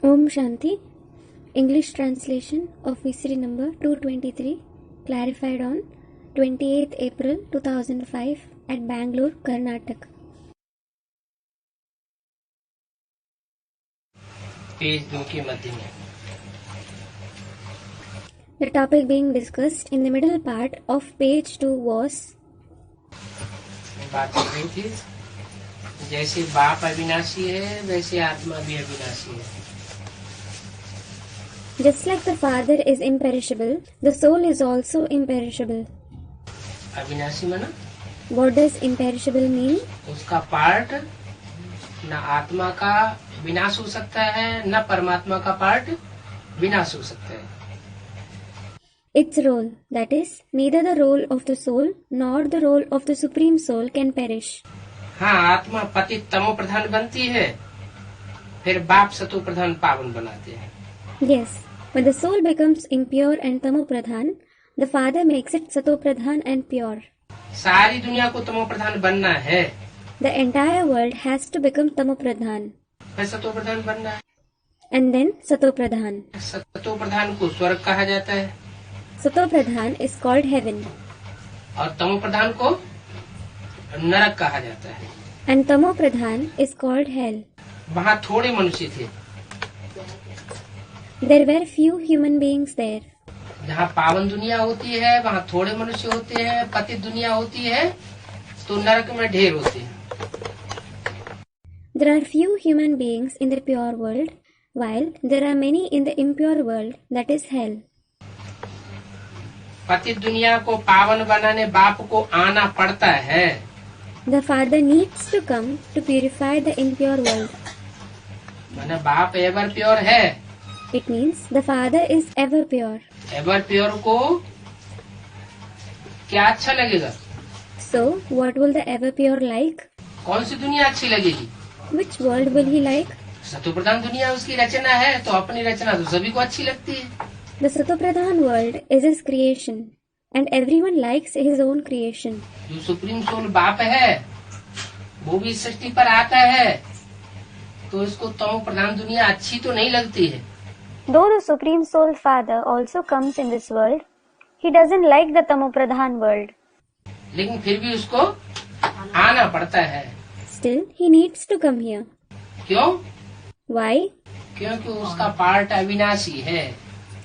Om Shanti. English translation of VCD number 223, clarified on 28th April 2005 at Bangalore, Karnataka. Page 2 के मध्य में The topic being discussed in the middle part of page 2 was बात कर रही थी, जैसे बाप अविनाशी है वैसे आत्मा भी अविनाशी है। just like the father is imperishable, the soul is also imperishable. अविनाशी माना What does imperishable mean? उसका पार्ट न आत्मा का विनाश हो सकता है न परमात्मा का पार्ट विनाश हो सकता है। Its role, that is, neither the role of the soul nor the role of the supreme soul can perish. हाँ, आत्मा पतित तमो प्रधान बनती है, फिर बाप सतो प्रधान पावन बनाते हैं। Yes, when the soul becomes impure and tamo pradhan, the father makes it sato pradhan and pure. सारी दुनिया को तमो प्रधान बनना है, The entire world has to become tamo pradhan फिर सतो प्रधान बनना है। and then sato pradhan. सतो प्रधान को स्वर्ग कहा जाता है Sato pradhan is called heaven और तमो प्रधान को नरक कहा जाता है। and tamo pradhan is called hell. वहाँ थोड़े मनुष्य थे, There were few human beings there. जहाँ पावन दुनिया होती है वहाँ थोड़े मनुष्य होते हैं, पतित दुनिया होती है तो नरक में ढेर होते हैं। There are few human beings in the pure world, while there are many in the impure world, that is hell. पतित दुनिया को पावन बनाने बाप को आना पड़ता है। The father needs to come to purify the impure world. माने बाप एवर प्योर है, It means the father is ever pure. Ever pure को क्या अच्छा लगेगा? So, what will the ever pure like? कौन सी दुनिया अच्छी लगेगी? Which world will he like? सतो प्रधान दुनिया उसकी रचना है तो अपनी रचना तो सभी को अच्छी लगती है। The Satopradhan world is his creation, and everyone likes his own creation. जो सुप्रीम सोल बाप है वो भी इस सृष्टि पर आता है तो इसको तमो प्रधान दुनिया अच्छी तो नहीं लगती है। Though the Supreme Soul Father also comes in this world, he doesn't like the Tamopradhan world. लेकिन फिर भी उसको आना पड़ता है। Still, he needs to come here. क्यों? Why? क्योंकि उसका पार्ट अविनाशी है।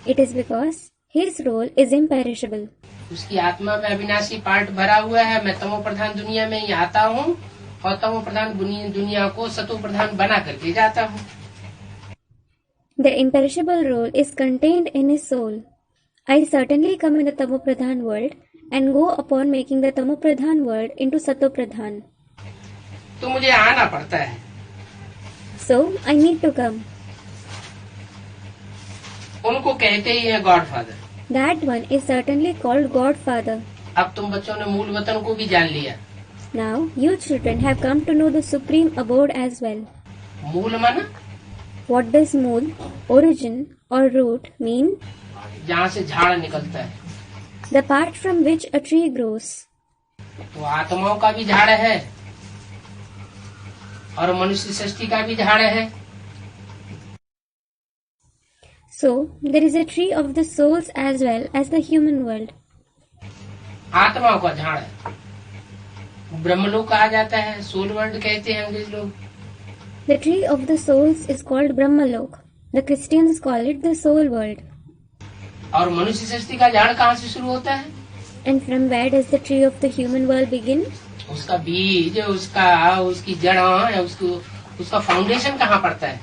It is because his role is imperishable. उसकी आत्मा में अविनाशी पार्ट भरा हुआ है। मैं तमो प्रधान दुनिया में ही आता हूँ और तमो प्रधान दुनिया को सतो प्रधान बना करके जाता हूँ। The imperishable role is contained in his soul. I certainly come in the Tamopradhan world and go upon making the Tamopradhan world into Satopradhan. तो मुझे आना पड़ता है। So, I need to come. उनको कहते ही है God father. That one is certainly called Godfather. अब तुम बच्चों ने मूल वतन को भी जान लिया। Now, you children have come to know the supreme abode as well. मूल मन What does mool, origin or root mean? जहाँ से झाड़ निकलता है। The part from which a tree grows. तो आत्माओं का भी झाड़ है और मनुष्य सृष्टि का भी झाड़ है। So, there is a tree of the souls as well as the human world. आत्माओं का झाड़ है, ब्रह्मलोक कहा जाता है, सोल वर्ल्ड कहते हैं अंग्रेज लोग। The tree of the souls is called Brahmalok. The Christians call it the soul world. और मनुष्य सृष्टि का झाड़ कहाँ से शुरू होता है? And from where does the tree of the human world begin? उसका बीज, उसकी जड़, उसका फाउंडेशन कहाँ पड़ता है?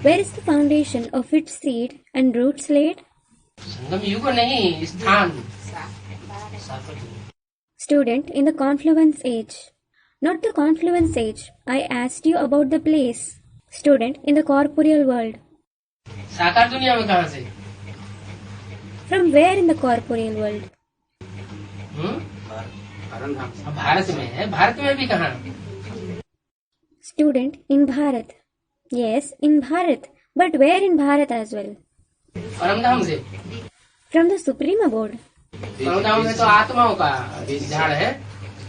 Where is the foundation of its seed and roots laid? संगम युग नहीं, स्थान। Student, in the confluence age. Not the confluence age. I asked you about the place. Student, in the corporeal world. साकार दुनिया में कहाँ से? From where in the corporeal world? Bharat में है। भारत में भी कहाँ? Student, in Bharat. Yes, in Bharat. But where in Bharat as well? परमधाम से। From the supreme abode. परमधाम में तो आत्माओं का झाड़ है।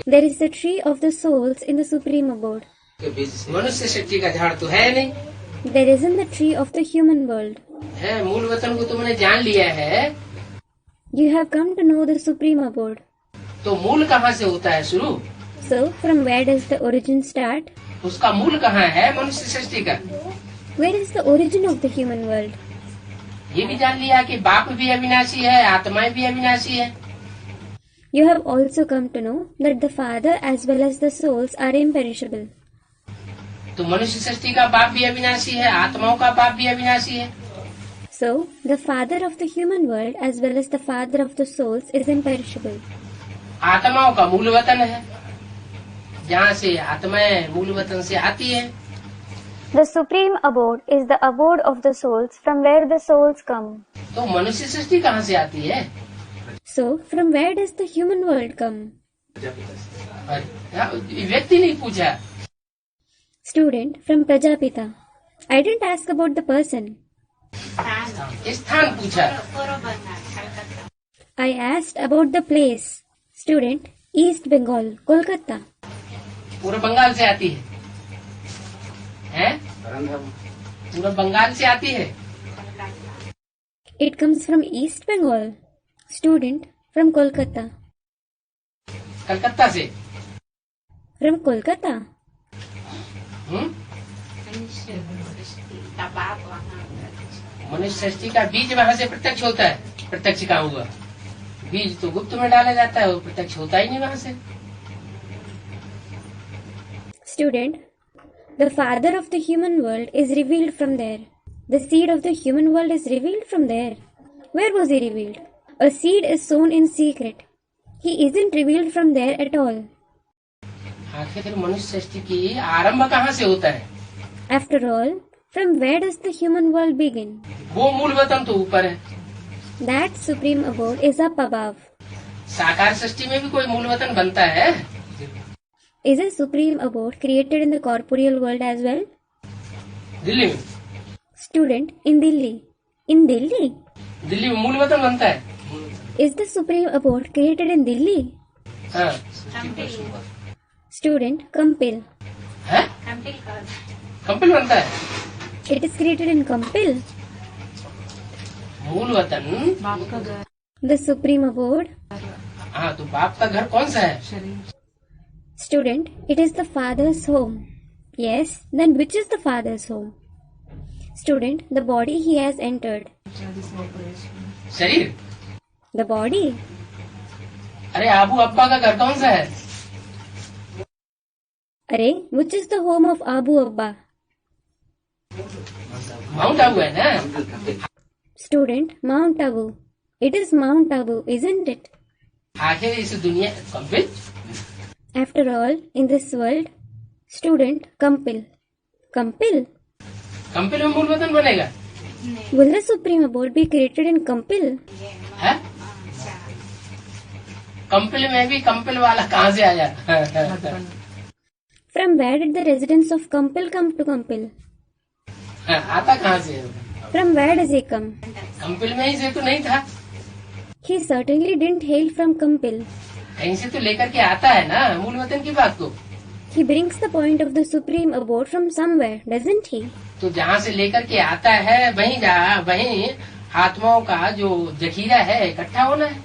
There is the tree of the souls in the supreme abode. मनुष्य सृष्टि का झाड़ तो है नहीं। there isn't the tree of the human world. है, मूल वतन को तुमने जान लिया है, You have come to know the supreme abode. तो मूल कहाँ से होता है शुरू? So, from where does the origin start? उसका मूल कहाँ है मनुष्य सृष्टि का? Where is the origin of the human world? ये भी जान लिया कि बाप भी अविनाशी है, आत्माएं भी अविनाशी है। You have also come to know that the Father as well as the souls are imperishable. तो मनुष्य सृष्टि का बाप भी अविनाशी है, आत्माओं का बाप भी अविनाशी है। So, the Father of the human world as well as the Father of the souls is imperishable. आत्माओं का मूल वतन है, जहाँ से आत्माएं मूल वतन से आती है। The supreme abode is the abode of the souls from where the souls come. तो मनुष्य सृष्टि कहाँ से आती है? So, from where does the human world come? व्यक्ति नहीं पूछा। Student, from Prajapita. I didn't ask about the person. स्थान पूछा। I asked about the place. Student, East Bengal, Kolkata. पूर्व बंगाल से आती है, हैं? पूर्व बंगाल से आती है। It comes from East Bengal. Student, from Kolkata. Calcutta से। From Kolkata. मनुष्य सृष्टि का बीज वहाँ से प्रत्यक्ष होता है। प्रत्यक्ष कहाँ हुआ? बीज तो गुप्त में डाला जाता है, वो प्रत्यक्ष होता ही नहीं वहाँ से। Student, the Father of the human world is revealed from there. The seed of the human world is revealed from there. Where was he revealed? A seed is sown in secret. He isn't revealed from there at all. आखिर मनुष्य सृष्टि की आरंभ कहाँ से होता है? After all, from where does the human world begin? वो मूल वतन तो ऊपर है। That supreme abode is up above. साकार सृष्टि में भी कोई मूल वतन बनता है? Is a supreme abode created in the corporeal world as well? Delhi में। Student, in Delhi. In Delhi? Delhi में मूल वतन बनता है। Is the supreme abode created in Delhi? हाँ। Student, Kampil. है? कंपिल बनता है। It is created in Kampil. मूल वतन। The supreme abode. हाँ, तो बाप का घर कौन सा है? Student, it is the father's home. Yes, then which is the father's home? Student, the body he has entered. शरीर। The body. अरे आबू अब्बा का घर कौन सा है? अरे, which is the home of Abu Abba? Mount Abu है ना? Student, Mount Abu. It is Mount Abu, isn't it? आखिर इस दुनिया Kampil. After all, in this world. Student, Kampil. Kampil? Kampil में मूल वतन बनेगा? Will the supreme abode be created in Kampil? है? कंपिल में भी कंपिल वाला कहाँ से आया? From where did the residents of Kampil come to Kampil? आता कहाँ से? From where does he come? Kampil में ही से तो नहीं था। He certainly didn't hail from Kampil. कहीं से तो लेकर के आता है ना मूल वतन की बात को। He brings the point of the supreme abode from somewhere, doesn't he? तो जहाँ से लेकर के आता है वहीं आत्माओं का जो जखीरा है इकट्ठा होना है।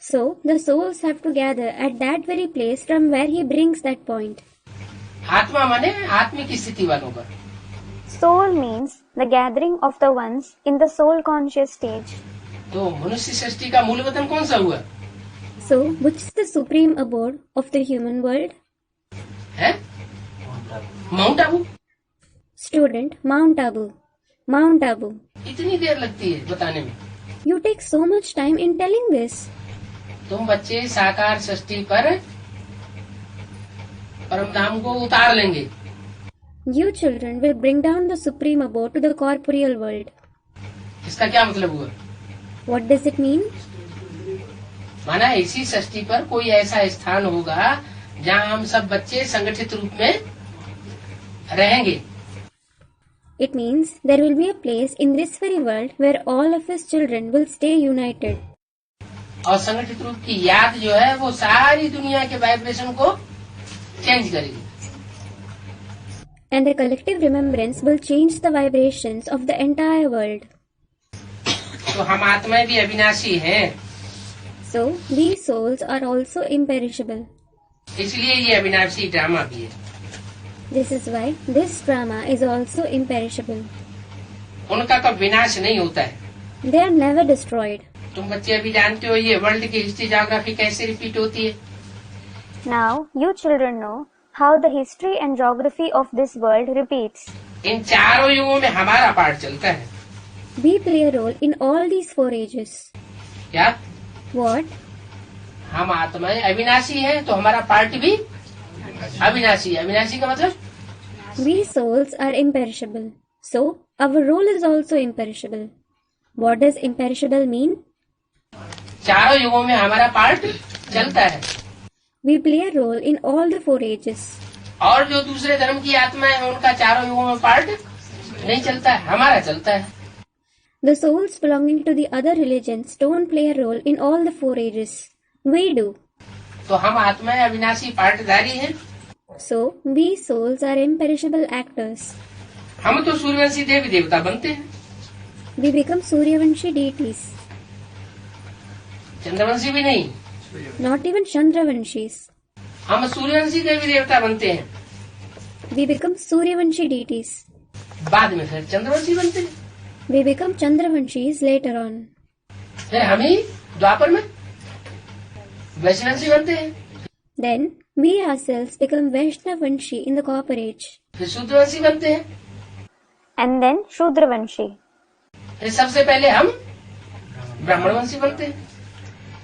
So, the souls have to gather at that very place from where he brings that point. आत्मा माने आत्मिक स्थिति वालों का। Soul means the gathering of the ones in the soul conscious stage. तो मनुष्य सृष्टि का मूल वतन कौन सा हुआ? So, which is the supreme abode of the human world? है? Mount Abu. Student, Mount Abu. Mount Abu. इतनी देर लगती है बताने में। You take so much time in telling this. तुम बच्चे साकार सृष्टि पर परम धाम को उतार लेंगे। You children will bring down the supreme abode to the corporeal world. इसका क्या मतलब हुआ? What does it mean? माना इसी सृष्टि पर कोई ऐसा स्थान होगा जहाँ हम सब बच्चे संगठित रूप में रहेंगे। It means there will be a place in this very world where all of his children will stay united. और संगठित रूप की याद जो है वो सारी दुनिया के वाइब्रेशन को चेंज करेगी। and their collective remembrance will change the vibrations of the entire world. तो हम आत्माएं भी अविनाशी हैं, So, these souls are also imperishable. इसलिए ये अविनाशी ड्रामा भी है। This is why this drama is also imperishable. उनका कब विनाश नहीं होता है। They are never destroyed. तुम बच्चे अभी जानते हो ये वर्ल्ड की हिस्ट्री ज्योग्राफी कैसे रिपीट होती है। Now, you children know how the history and geography of this world repeats. इन चारों युगों में हमारा पार्ट चलता है। We play a role in all these 4 ages. क्या What? हम आत्माएं अविनाशी हैं तो हमारा पार्ट भी अविनाशी है। अविनाशी का मतलब We souls are imperishable. So, our role is also imperishable. What does imperishable mean? चारों युगों में हमारा पार्ट चलता है। We play a role in all the 4 ages. और जो दूसरे धर्म की आत्माएं हैं उनका चारों युगों में पार्ट नहीं चलता है, हमारा चलता है। The souls belonging to the other religions don't play a role in all the 4 ages. We do. तो हम आत्माएं अविनाशी पार्टधारी हैं। So, we souls are imperishable actors. हम तो सूर्यवंशी देवी देवता बनते हैं, We become Suryavanshi deities. Chandravanshi भी नहीं। Not even Chandravanshis. हम सूर्यवंशी देवी देवता बनते हैं, We become Suryavanshi deities. बाद में फिर चंद्रवंशी बनते हैं, We become Chandravanshis later on. फिर हम ही द्वापर में वैश्यवंशी बनते हैं, Then, we ourselves become Vaishnavanshi in the Copper Age. फिर शूद्रवंशी बनते हैं, And then Shudravanshi. फिर सबसे पहले हम ब्राह्मणवंशी बनते हैं।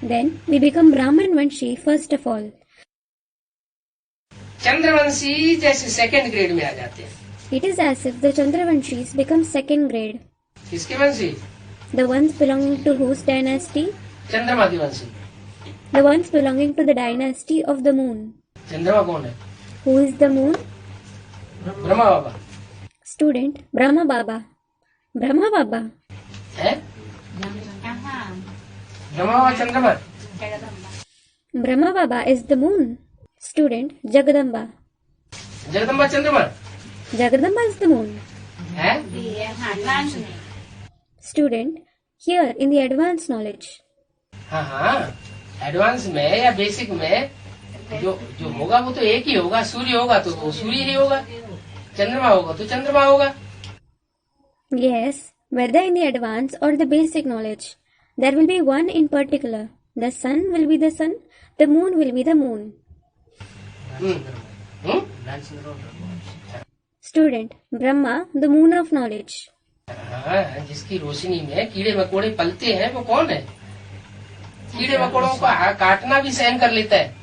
Then, we become Brahmanvanshi first of all. Chandravanshi जैसे सेकंड ग्रेड में आ जाते हैं। It is as if the Chandravanshis become second grade. किसके वंशी? The ones belonging to whose dynasty? चंद्रमा की वंशी। The ones belonging to the dynasty of the moon. चंद्रमा कौन है? Who is the moon? Brahma Baba Student, Brahma Baba. Brahma Baba. है? ब्रह्मा बाबा चंद्रमा। Brahma Baba is the moon. Student, Jagadamba. Jagdamba चंद्रमा Jagadamba is the moon. है? Student, here in the advanced knowledge. हाँ हाँ, advance में या बेसिक में जो जो होगा वो तो एक ही होगा। सूर्य होगा तो वो सूर्य ही होगा, चंद्रमा होगा तो चंद्रमा होगा। Yes, whether in the advanced or the basic knowledge, there will be one in particular. The sun will be the sun, the moon will be the moon. Student, Brahma, the moon of knowledge. हाँ, जिसकी रोशनी में कीड़े मकोड़े पलते हैं वो कौन है? कीड़े मकोड़ों को काटना भी सहन कर लेता है।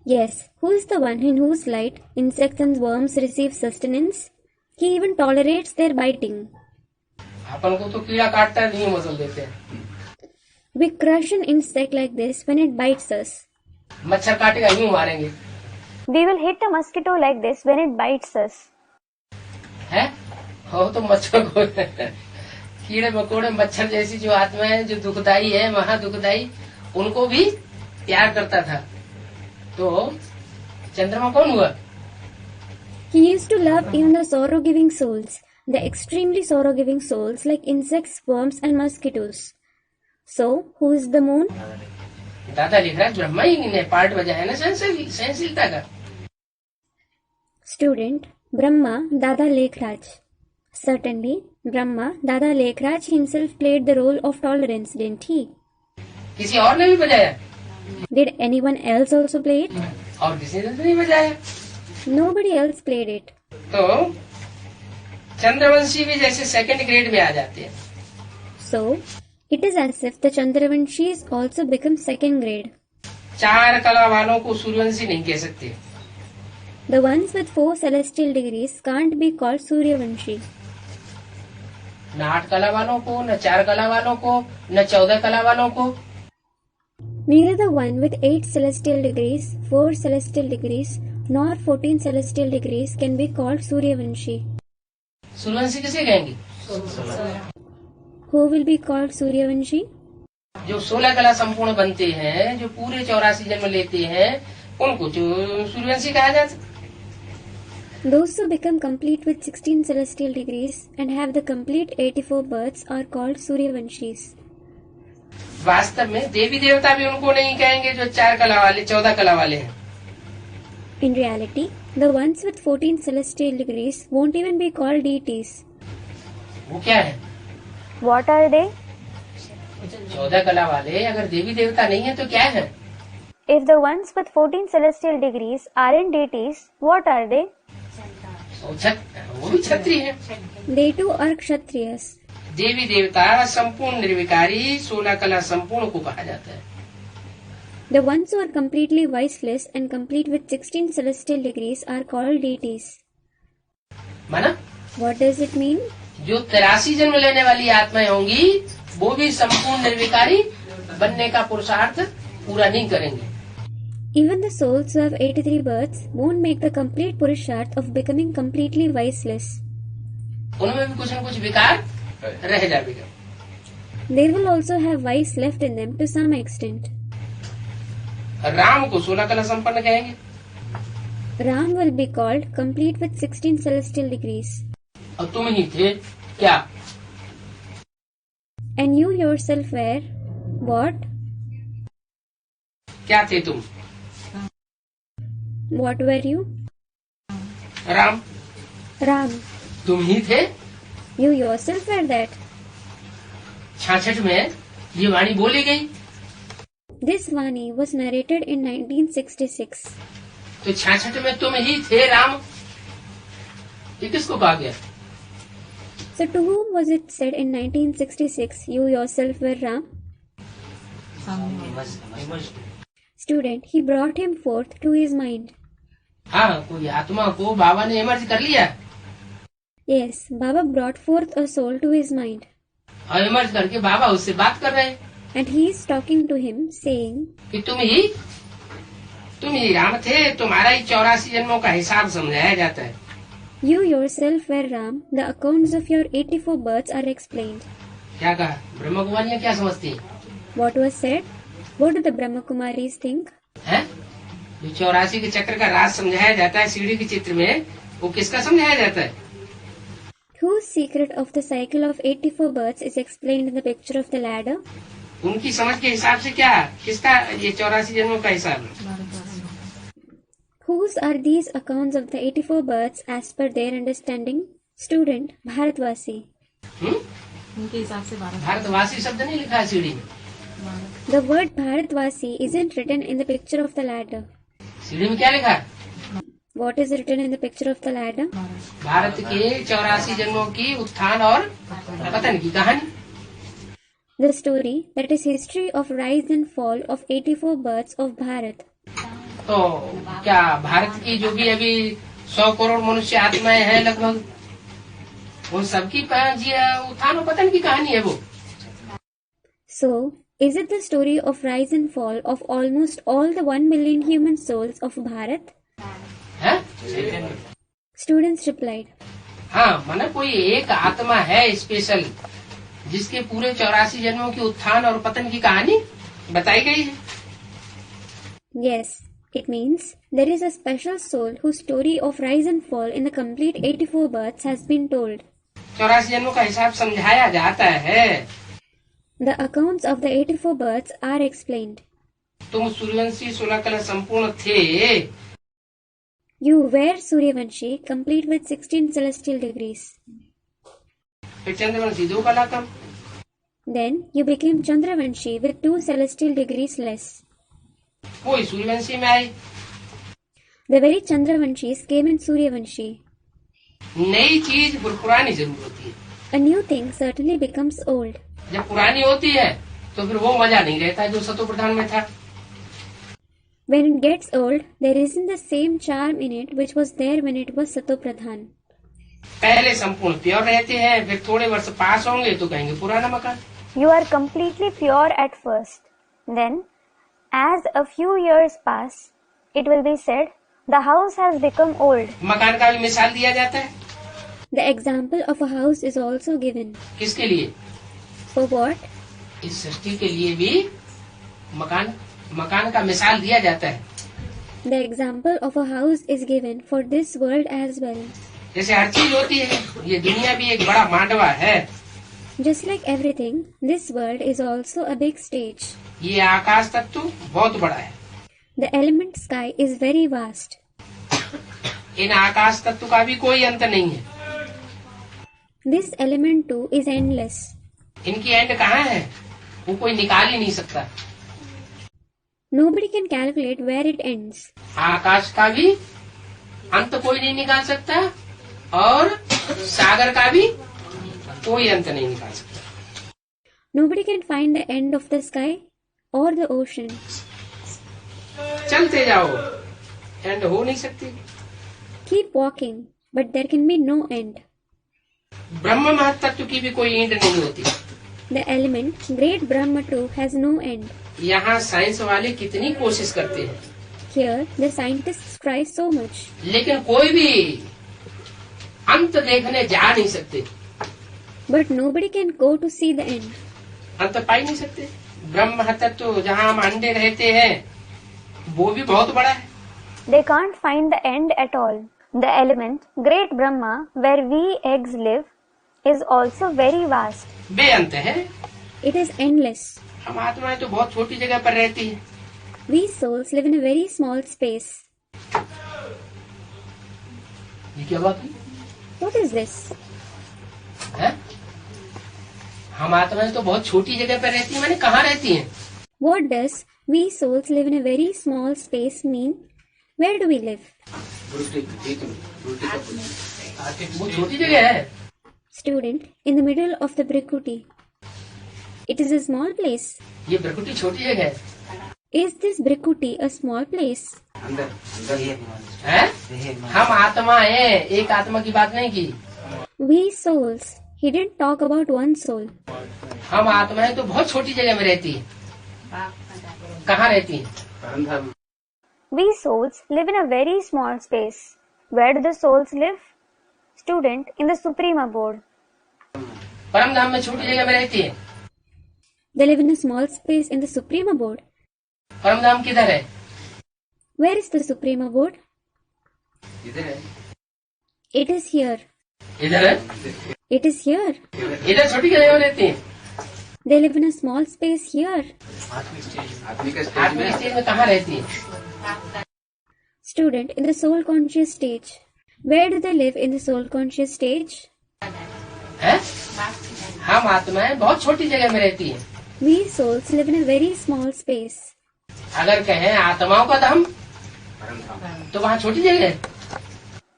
Yes, who is the one in whose light insects and worms receive sustenance? He even tolerates their biting. अपन को तो कीड़ा काटता है, नहीं मसल देते हैं। We crush an insect like this when it bites us. मच्छर काटेगा यूं मारेंगे। We will hit a mosquito like this when it bites us. है? हो तो मच्छर को कीड़े मकोड़े मच्छर जैसी जो आत्माएं जो दुखदाई है, महा दुखदाई, उनको भी प्यार करता था। तो चंद्रमा कौन हुआ? He used to love even the sorrow-giving souls, the extremely sorrow-giving souls like insects, worms and mosquitoes. So, who is the moon? दादा लिख रहा है ब्रह्मा ही ने पार्ट बजाया है ना सहनशीलता का। Student, Brahma, Dada Lekhraj. Certainly, Brahma, Dada Lekhraj himself played the role of tolerance, didn't he? किसी और ने भी बजाया? Did anyone else also play it? और किसी ने तो नहीं बजाया। Nobody else played it. तो चंद्रवंशी भी जैसे सेकंड ग्रेड में आ जाते हैं। So, it is as if the Chandravanshis also become second grade. 4 कला वालों को सूर्यवंशी नहीं कह सकते। The ones with 4 celestial degrees can't be called Suryavanshi. न 8 कला वालों को, न 4 कला वालों को, न 14 कला वालों को। Neither the one with 8 celestial degrees, 4 celestial degrees, nor 14 celestial degrees can be called Suryavanshi. Suryavanshi किसे कहेंगे? Who will be called Suryavanshi? जो 16 कला संपूर्ण बनते हैं, जो पूरे 84 जन्म लेते हैं, उनको जो सूर्यवंशी कहा जाता है। Those who become complete with 16 celestial degrees and have the complete 84 births are called Suryavanshis. वास्तव में देवी देवता भी उनको नहीं कहेंगे जो 4 कला वाले 14 कला वाले हैं। In reality, the ones with 14 celestial degrees won't even be called deities. वो क्या है? What are they? 14 कला वाले अगर देवी देवता नहीं है तो क्या है? If the ones with 14 celestial degrees aren't deities, what are they? वो भी क्षत्रिय है। They too are Kshatriyas. देवी देवता संपूर्ण निर्विकारी 16 कला संपूर्ण को कहा जाता है। The ones who are completely viceless and complete with 16 celestial degrees are called deities. माना? What does it mean? जो 83 जन्म लेने वाली आत्माएं होंगी वो भी संपूर्ण निर्विकारी बनने का पुरुषार्थ पूरा नहीं करेंगे। Even the souls who have 83 births won't make the complete purusharth of becoming completely viceless. उनमें भी कुछ न कुछ विकार रह जाएगा। They will also have vice left in them to some extent. Ram को 16 कला संपन्न कहेंगे। Ram will be called complete with 16 celestial degrees. और तुम ही थे क्या? And you yourself were what? क्या थे तुम? What were you? Ram. Ram. तुम ही थे? You yourself were that. 66 में ये वाणी बोली गई। This Vani was narrated in 1966. तो 66 में तुम ही थे राम। ये किसको कहा गया? So to whom was it said in 1966, you yourself were Ram? Student, he brought him forth to his mind. हाँ, कोई आत्मा को बाबा ने इमर्ज कर लिया। Yes, Baba brought forth a soul to his mind. और इमर्ज करके बाबा उससे बात कर रहे हैं। And he is talking to him, saying, कि तुम ही राम थे, तुम्हारा ही 84 जन्मों का हिसाब समझाया जाता है। You yourself were Ram, the accounts of your 84 births are explained. क्या कहा? ब्रह्म कुमारियाँ क्या समझती हैं? What was said? What do the Brahma Kumaris think? है? जो 84 के चक्र का राज समझाया जाता है सीढ़ी के चित्र में, वो किसका समझाया जाता है? Whose secret of the cycle of 84 births is explained in the picture of the ladder? उनकी समझ के हिसाब से क्या? किसका ये 84 जन्मों का हिसाब है? Whose are these accounts of the 84 births as per their understanding? Student, Bharatvasi. उनके हिसाब से भारतवासी शब्द नहीं लिखा है सीढ़ी में। The word Bharatvasi isn't written in the picture of the ladder. सीढ़ी में क्या लिखा है? What is written in the picture of the ladder? Bharat के 84 जन्मों की उत्थान और पतन की कहानी। The story, that is history of rise and fall of 84 births of Bharat. तो क्या भारत की जो भी अभी 100 करोड़ मनुष्य आत्माएं हैं लगभग, उन सबकी उत्थान और पतन की कहानी है वो। So, is it the story of rise and fall of almost all the 1 million human souls of Bharat? है? Students replied, हाँ, माना कोई एक आत्मा है स्पेशल जिसके पूरे 84 जन्मों की उत्थान और पतन की कहानी बताई गई है। yes, it means there is a special soul whose story of rise and fall in the complete 84 births has been told. 84 जन्मों का हिसाब समझाया जाता है। The accounts of the 84 births are explained. तुम सूर्यवंशी 16 कला संपूर्ण थे। You were Suryavanshi, complete with 16 celestial degrees. फिर चंद्रवंशी 2 कला कम। Then you became Chandravanshi with 2 celestial degrees less. कोई सूर्यवंशी में आई। The very Chandravanshis came in Suryavanshi. नई चीज पुरानी जरूर होती है। A new thing certainly becomes old. जब पुरानी होती है तो फिर वो मजा नहीं रहता जो सतो प्रधान में था। When it gets old, there isn't the same charm in it which was there when it was Sato Pradhan. पहले संपूर्ण प्योर रहते हैं, फिर थोड़े वर्ष पास होंगे तो कहेंगे पुराना मकान। You are completely pure at first. Then, as a few years pass, it will be said, the house has become old. मकान का भी मिसाल दिया जाता है। The example of a house is also given. किसके लिए? For what? इस सृष्टि के लिए भी मकान का मिसाल दिया जाता है। The example of a house is given for this world as well. जैसे हर चीज होती है, ये दुनिया भी एक बड़ा मांडवा है। Just like everything, this world is also a big stage. ये आकाश तत्व बहुत बड़ा है। The element sky is very vast. इन आकाश तत्व का भी कोई अंत नहीं है। This element too is endless. इनकी एंड कहाँ है, वो कोई निकाल ही नहीं सकता। Nobody can calculate where it ends. आकाश का भी अंत कोई नहीं निकाल सकता और सागर का भी कोई अंत नहीं निकाल सकता। Nobody can find the end of the sky or the ocean. चलते जाओ, एंड हो नहीं सकती। Keep walking, but there can be no end. ब्रह्म महत्त्व की भी कोई एंड नहीं होती। The element, great Brahma too, has no end. यहाँ साइंस वाले कितनी कोशिश करते हैं, Here, the scientists try so much, लेकिन कोई भी अंत देखने जा नहीं सकते, but nobody can go to see the end. अंत पा ही नहीं सकते। ब्रह्म तत्व जहाँ हम अंडे रहते हैं वो भी बहुत बड़ा है। They can't find the end at all. The element, great Brahma, where we eggs live, is also very vast. बेअंत है। It is endless. हम आत्माएं तो बहुत छोटी जगह पर रहती है। We souls live in a very small space. ये क्या बात हुई What is this? है? हम आत्माएं तो बहुत छोटी जगह पर रहती है, माने कहाँ रहती हैं? What does we souls live in a very small space mean? Where do we live? वो छोटी जगह है। Student, in the middle of the Brikuti. It is a small place. ये प्रकृति छोटी जगह है। Is this Brikuti a small place? है? हम आत्मा है, एक आत्मा की बात नहीं की। We souls. He didn't talk about one soul. हम आत्माएं तो बहुत छोटी जगह में रहती है। कहाँ रहती है? We souls live in a very small space. Where do the souls live? Student, in the Supreme Abode. परम धाम में छोटी जगह में रहती है। They live in a small space in the Supreme Abode. परम धाम किधर है? Where is the Supreme Abode? इधर है। It is here. इधर है? It is here. इधर छोटी जगह में रहती है। They live in a small space here. आत्मिक स्टेज में कहाँ रहती है? Student, in the soul conscious stage. Where do they live in the soul conscious stage? है? हम आत्माएं बहुत छोटी जगह में रहती है। We souls live in a very small space. अगर कहें आत्माओं का धाम तो वहाँ छोटी जगह है।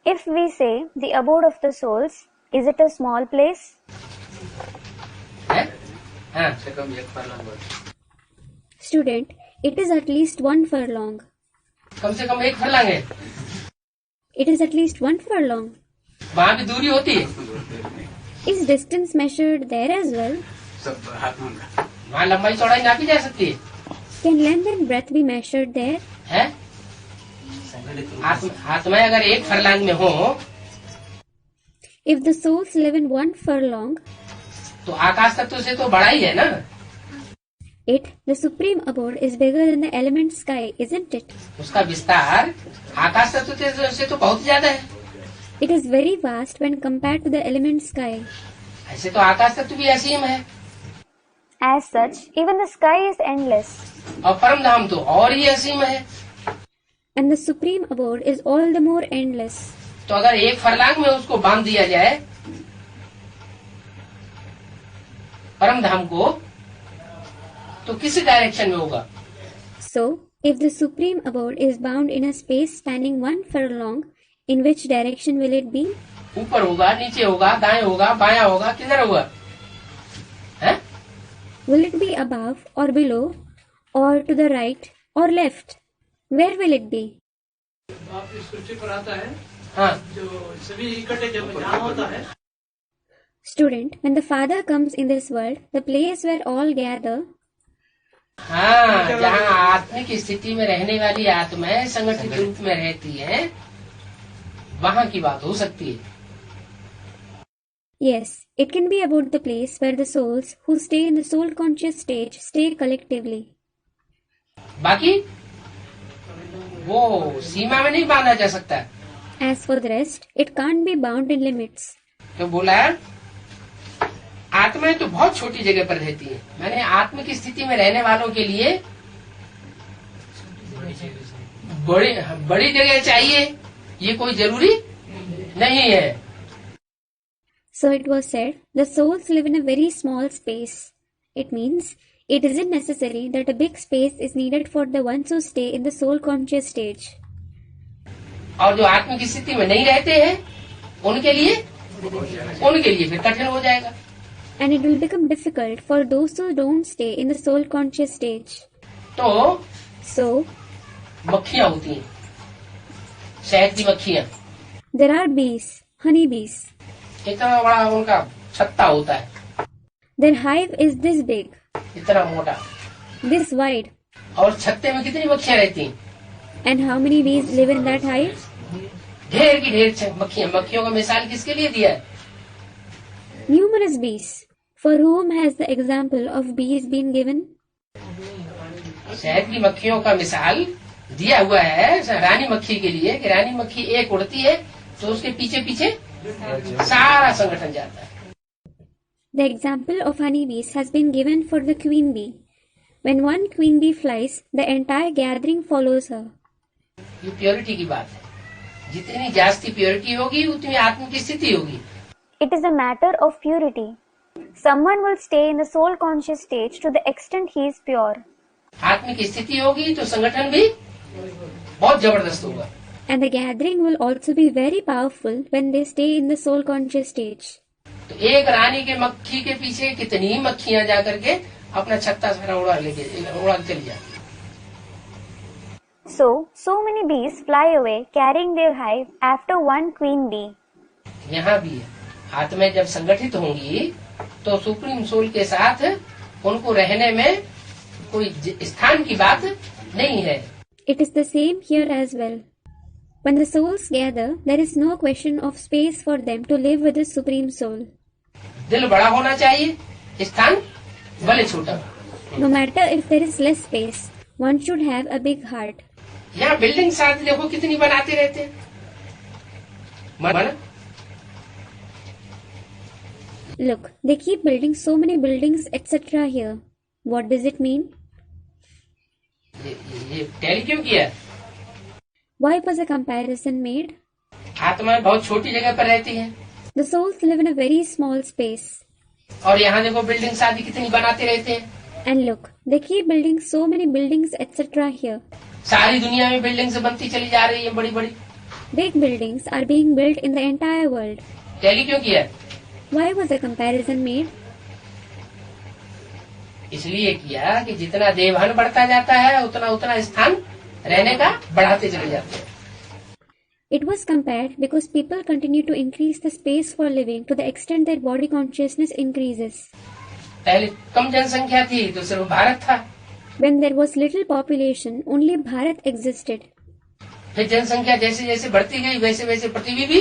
If we say the abode of the souls, is it a small place? है? हाँ। Student, it is at least 1 furlong. कम से कम 1 फरलांग है। It is at least 1 furlong. वहाँ भी दूरी होती है। Is distance measured there as well? वहाँ लंबाई चौड़ाई नापी जा सकती है। Can length and breadth be measured there? है? आत्माएं अगर 1 फरलांग में हो If the souls live in 1 furlong, तो आकाश तत्व से तो बड़ा ही है ना। it, the supreme abode, is bigger than the element sky, isn't it? उसका विस्तार आकाश तत्व से तो बहुत ज्यादा है। It is very vast when compared to the element sky. ऐसे तो आकाश तत्व भी असीम है As such, even the sky is endless, और परम धाम तो और ही असीम है। and the supreme abode is all the more endless. तो अगर 1 फरलांग में उसको बांध दिया जाए परम धाम को, तो किस डायरेक्शन में होगा? So, if the supreme abode is bound in a space spanning 1 furlong, in which direction will it be? ऊपर होगा, नीचे होगा, दाएं होगा, बायां होगा, किधर होगा? है? Will it be above or below, or to the right or left? Where will it be? आप स्क्रिप्चर पर आता है हाँ। जो सभी इकट्ठे जब जहाँ होता है। Student, when the Father comes in this world, the place where all gather, हाँ, जहाँ आत्मिक स्थिति में रहने वाली आत्माएं संगठित रूप में रहती हैं, वहाँ की बात हो सकती है। yes, it can be about the place where the souls who stay in the soul conscious stage stay collectively. बाकी वो सीमा में नहीं बांधा जा सकता। As for the rest, it can't be bound in limits. तो बोला आत्माएं तो बहुत छोटी जगह पर रहती है, मैंने आत्म की स्थिति में रहने वालों के लिए बड़ी जगह चाहिए, ये कोई जरूरी नहीं है। So it was said, the souls live in a very small space. It means it isn't necessary that a big space is needed for the ones who stay in the soul conscious stage. और जो आत्म की स्थिति में नहीं रहते हैं उनके लिए फिर कठिन हो जाएगा। And it will become difficult for those who don't stay in the soul conscious stage. तो मक्खियां होती हैं, शहद की मक्खियां। There are bees, honey bees. इतना बड़ा उनका छत्ता होता है। Their hive is this big, इतना मोटा। this wide. और छत्ते में कितनी मक्खियां रहती हैं? And how many bees live in that hive? ढेर की ढेर मक्खियां। मक्खियों का मिसाल किसके लिए दिया है? Numerous bees. For whom has the example of bees been given? शहद की मक्खियों का मिसाल दिया हुआ है रानी मक्खी के लिए कि रानी मक्खी एक उड़ती है तो उसके पीछे पीछे सारा संगठन जाता है। The example of honeybees has been given for the queen bee. When one queen bee flies, the entire gathering follows her. ये प्योरिटी की बात है, जितनी जास्ती प्योरिटी होगी उतनी आत्म की स्थिति होगी। It is a matter of purity. Someone will stay in the soul conscious stage to the extent he is pure. आत्म की स्थिति होगी तो संगठन भी बहुत जबरदस्त होगा। And the gathering will also be very powerful when they stay in the soul conscious stage. तो एक रानी के मक्खी के पीछे कितनी मक्खियां जाकर के अपना छत्ता सारा उड़ा चली जाती। So many bees fly away carrying their hive after one queen bee. यहाँ भी है, आत्माएं जब संगठित होंगी तो सुप्रीम सोल के साथ उनको रहने में कोई स्थान की बात नहीं है। It is the same here as well. When the souls gather, there is no question of space for them to live with the Supreme Soul. दिल बड़ा होना चाहिए, स्थान भले छोटा। No matter if there is less space, one should have a big heart. यहाँ building साथ देखो कितनी बनाते रहते हैं। Look, they keep building so many buildings, etc. here. What does it mean? ये टैली क्यों किया? Why was a comparison made? आत्माएं बहुत छोटी जगह पर रहती हैं। The souls live in a very small space. और यहाँ देखो बिल्डिंग आदि कितनी बनाते रहते हैं। And look, they keep building so many buildings, etc. here. सारी दुनिया में बिल्डिंग्स बनती चली जा रही है, बड़ी बड़ी। Big buildings are being built in the entire world. Tally क्यों किया? Why was a comparison made? इसलिए किया कि जितना देवहन बढ़ता जाता है उतना उतना स्थान रहने का बढ़ाते चले जाते हैं। It was compared because people continue to increase the space for living to the extent their body consciousness increases. पहले कम जनसंख्या थी तो सिर्फ भारत था। When there was little population, only Bharat existed. फिर जनसंख्या जैसे जैसे बढ़ती गई वैसे वैसे पृथ्वी भी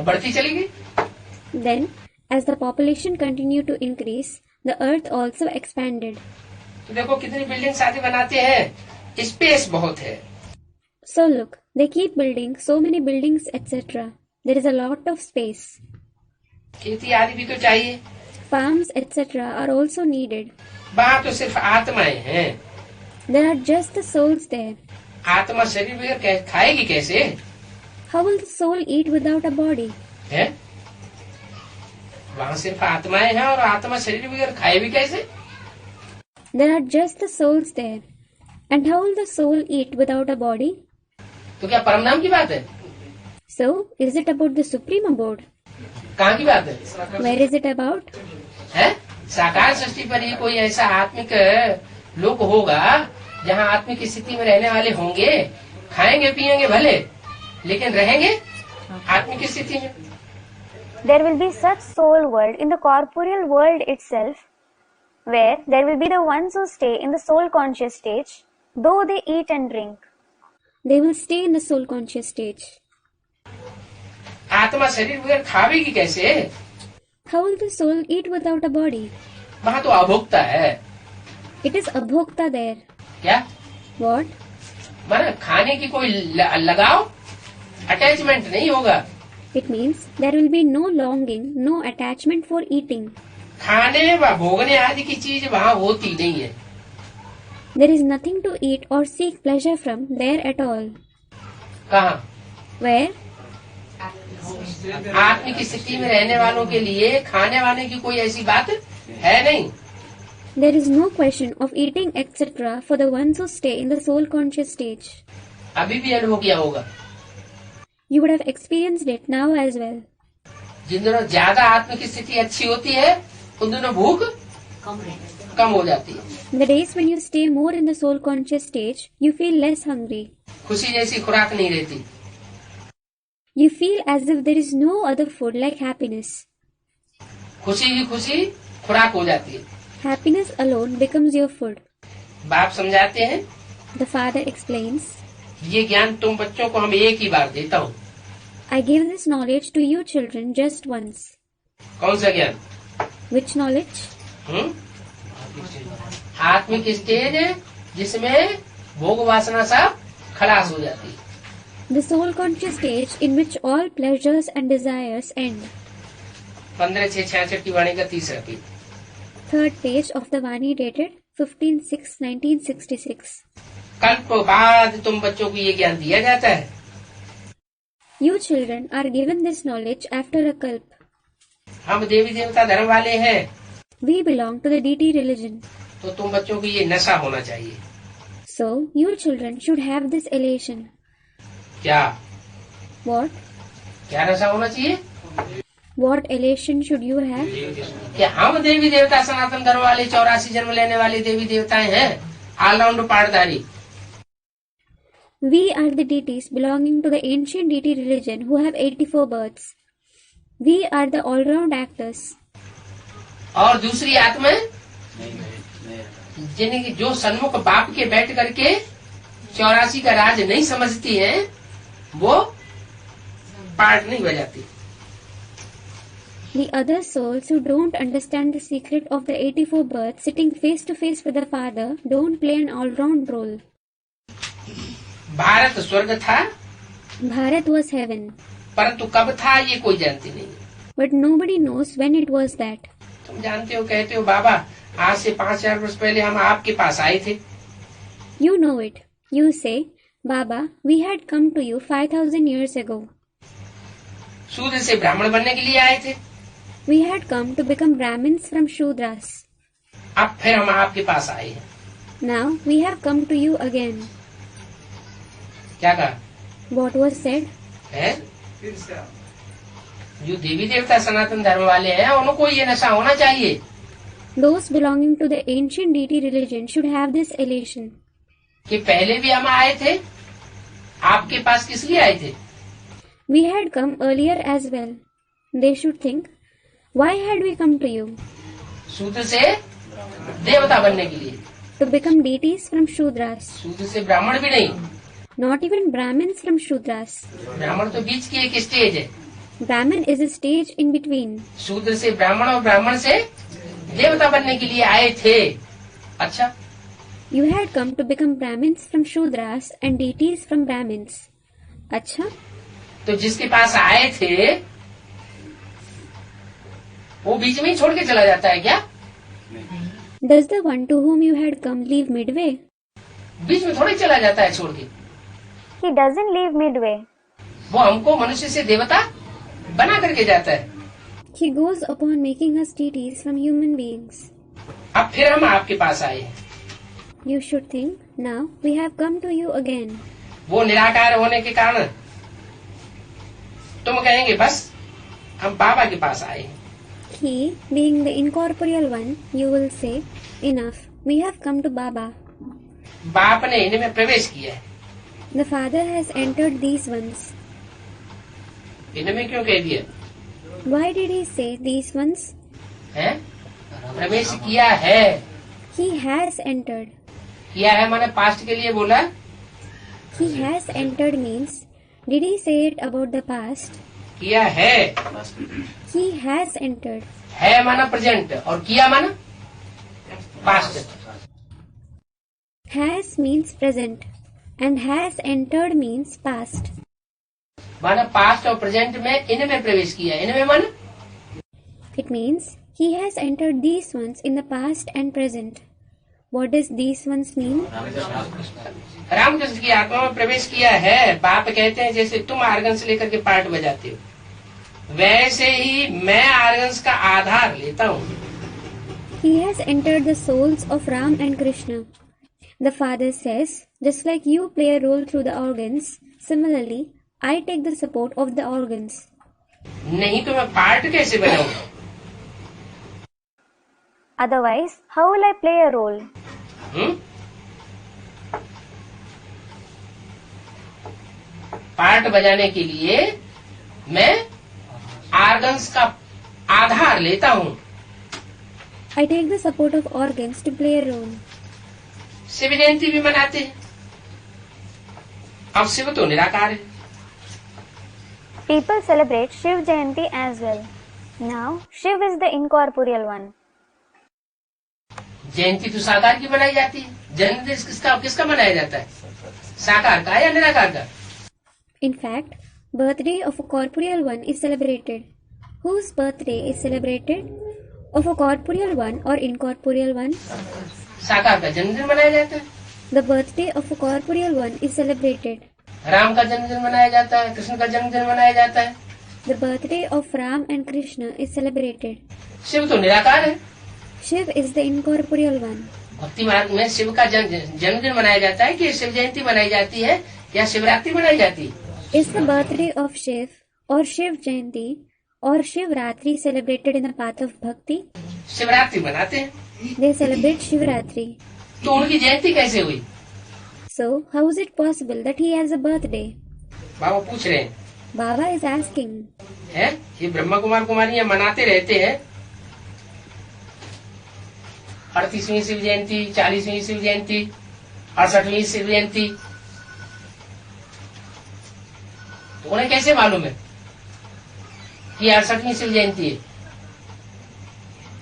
बढ़ती चली गई। Then, as the population continued to increase, the earth also expanded. तो देखो कितनी बिल्डिंग आदि बनाते हैं, स्पेस बहुत है। So look, they keep building so many buildings, etc. There is a lot of space. खेती आदि भी तो चाहिए। Farms, etc. are also needed. वहाँ तो सिर्फ आत्माएं हैं। There are just the souls there. आत्मा शरीर बगैर खाएगी कैसे? How will the soul eat without a body? है? वहाँ सिर्फ आत्माएं हैं और आत्मा शरीर बगैर खाए भी कैसे? There are just the souls there. And how will the soul eat without a body? तो क्या परमधाम की बात है? So, is it about the supreme abode? कहाँ की बात है? Where is it about? है? साकार सृष्टि पर ही कोई ऐसा आत्मिक लोक होगा जहाँ आत्मिक स्थिति में रहने वाले होंगे, खाएंगे पिएंगे भले, लेकिन रहेंगे आत्मिक स्थिति में। There will be such soul world in the corporeal world itself, where there will be the ones who stay in the soul conscious stage, though they eat and drink. They will stay in the soul conscious stage. आत्मा शरीर बगैर खावेगी कैसे? How will the soul eat without a body? वहाँ तो अभोक्ता है। It is abhokta there. क्या? What? माना खाने की कोई लगाव, अटैचमेंट नहीं होगा। It means there will be no longing, no attachment for eating. खाने व भोगने आदि की चीज वहाँ होती नहीं है। There is nothing to eat or seek pleasure from there at all. कहाँ? Where? आत्मिक स्थिति में रहने वालों के लिए खाने वाने की कोई ऐसी बात है नहीं। There is no question of eating etc. for the ones who stay in the soul conscious stage. अभी भी अनुभव किया होगा। You would have experienced it now as well. जिन दिनों ज्यादा आत्मिक स्थिति अच्छी होती है उन दिनों भूख कम हो जाती है। The days when you stay more in the soul conscious stage, you feel less hungry. खुशी जैसी खुराक नहीं रहती। You feel as if there is no other food like happiness. खुशी ही खुशी खुराक हो जाती है। Happiness alone becomes your food. बाप समझाते हैं, The father explains, ये ज्ञान तुम बच्चों को हम एक ही बार देता हूँ। I give this knowledge to you children just once. कौन सा ज्ञान? Which knowledge? आत्मिक स्टेज जिसमें भोग वासना सब खलास हो जाती है। The soul conscious stage in which all pleasures and desires end. 15/6/66 की वाणी का तीसरा page. Third page of the Vani dated 15/6/1966. कल्प बाद तुम बच्चों को ये ज्ञान दिया जाता है। You children are given this knowledge after a kalp. हम देवी देवता धर्म वाले हैं We belong to the deity religion. तो तुम बच्चों को ये नशा होना चाहिए। So, you children should have this elation. क्या? What? क्या नशा होना चाहिए? What elation should you have? कि हम देवी देवता सनातन धर्म वाले 84 जन्म लेने वाले देवी देवताएं हैं, all-round पाठधारी। We are the deities belonging to the ancient deity religion who have 84 births. We are the all-round actors. और दूसरी आत्माएं जिन्हें जो सन्मुख बाप के बैठ करके 84 का राज नहीं समझती हैं, वो पार्ट नहीं बजाती। The other souls who don't understand the secret of the 84 births sitting face to face with the Father don't play an all-round role. Bharat स्वर्ग था, Bharat was heaven, परंतु कब था ये कोई जानती नहीं। but nobody knows when it was that. तुम जानते हो, कहते हो बाबा आज से 5000 वर्ष पहले हम आपके पास आए थे। You know it. You say, Baba, we had come to you 5000 years ago. शूद्र से ब्राह्मण बनने के लिए आए थे। We had come to become Brahmins from Shudras. अब फिर हम आपके पास आए हैं। Now we have come to you again. क्या कहा What was said? है? जो देवी देवता सनातन धर्म वाले हैं उनको ये नशा होना चाहिए। Those belonging to the ancient deity religion should have this elation. कि पहले भी हम आए थे, आपके पास किस लिए आए थे? We had come earlier as well. They should think, why had we come to you? शूद्र से देवता बनने के लिए। To become deities from Shudras. शूद्र से ब्राह्मण भी नहीं। Not even Brahmins from Shudras. ब्राह्मण तो बीच की एक स्टेज है। Brahmin is a stage in between. शूद्र से ब्राह्मण और ब्राह्मण से देवता बनने के लिए आए थे। अच्छा, You had come to become Brahmins from Shudras and deities from Brahmins. अच्छा, तो जिसके पास आए थे वो बीच में ही छोड़ के चला जाता है क्या? does the one to whom you had come leave midway? बीच में थोड़ी चला जाता है छोड़ के। He doesn't leave midway. वो हमको मनुष्य से देवता बना करके जाता है। He goes upon making us deities from human beings. अब फिर हम आपके पास आए हैं। You should think, now we have come to you again. वो निराकार होने के कारण तुम कहेंगे बस हम बाबा के पास आए हैं। He, being the incorporeal one, you will say, enough, we have come to Baba. बाप ने इनमें प्रवेश किया है। The Father has entered these ones. इनमें क्यों कह दिया Why did he say these ones? है? प्रवेश किया है। He has entered. किया है माने पास्ट के लिए बोला। He has entered means, did he say it about the past? किया है। He has entered. है माना प्रेजेंट और किया माना past. Has means present And has entered means past. माना पास्ट और प्रेजेंट में इनमें प्रवेश किया, इनमें मन It means he has entered these ones in the past and present. What does these ones mean? Ramakrishna की आत्मा में प्रवेश किया है। बाप कहते हैं जैसे तुम आर्गन से लेकर के पार्ट बजाते हो, वैसे ही मैं आर्गन्स का आधार लेता हूँ। He has entered the souls of Ram and Krishna. The father says, just like you play a role through the organs, similarly, I take the support of the organs. नहीं तो मैं पार्ट कैसे बजाऊंगा? Otherwise, how will I play a role? Part बजाने के लिए मैं organs का आधार लेता हूँ। I take the support of organs to play a role. Shiv Jayanti भी मनाते हैं। अब शिव तो निराकार है। People celebrate Shiv Jayanti as well. Now, Shiv is the incorporeal one. जयंती तो साकार की मनाई जाती है। जन्मदिन किसका किसका मनाया जाता है? साकार का या निराकार का? In fact, birthday of a corporeal one is celebrated. Whose birthday is celebrated? Of a corporeal one or incorporeal one? साकार का जन्मदिन मनाया जाता है। The birthday of a corporeal one is celebrated. Ram का जन्मदिन मनाया जाता है, कृष्ण का जन्मदिन मनाया जाता है। The birthday of Ram and Krishna is celebrated. Shiv तो निराकार है। Shiv is the incorporeal one. भक्ति मार्ग में शिव का जन्मदिन मनाया जाता है कि शिव जयंती मनाई जाती है या शिवरात्रि मनाई जाती है? Is the birthday of Shiv or Shiv Jayanti or Shivratri celebrated in the path of bhakti? Shivratri मनाते हैं। They celebrate Shivratri. तो उनकी जयंती कैसे हुई? So, how is it possible that he has a birthday? बाबा पूछ रहे हैं। Baba is asking. है ये ब्रह्मा कुमार कुमारियां मनाते रहते हैं 38वीं शिव जयंती, 40वीं शिव जयंती, 68वीं शिव जयंती, तो उन्हें कैसे मालूम है कि 68वीं शिव जयंती है?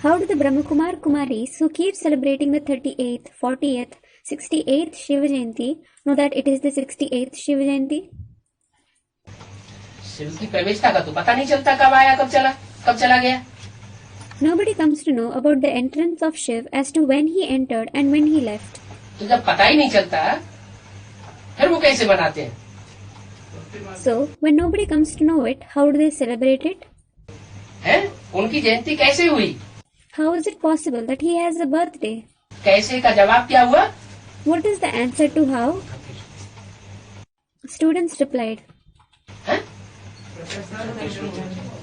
How do the Brahmakumar Kumaris who keep celebrating the 38th, 40th, 68th Shiva Jayanti know that it is the 68th Shiva Jayanti? Shiv की प्रवेशता का तो पता नहीं चलता, कब आया कब चला गया। Nobody comes to know about the entrance of Shiv as to when he entered and when he left. तो जब पता ही नहीं चलता फिर वो कैसे मनाते हैं? So, when nobody comes to know it, how do they celebrate it? हैं? उनकी जयंती कैसे हुई? How is it possible that he has a birthday? कैसे का जवाब क्या हुआ? What is the answer to how? Students replied, हैं?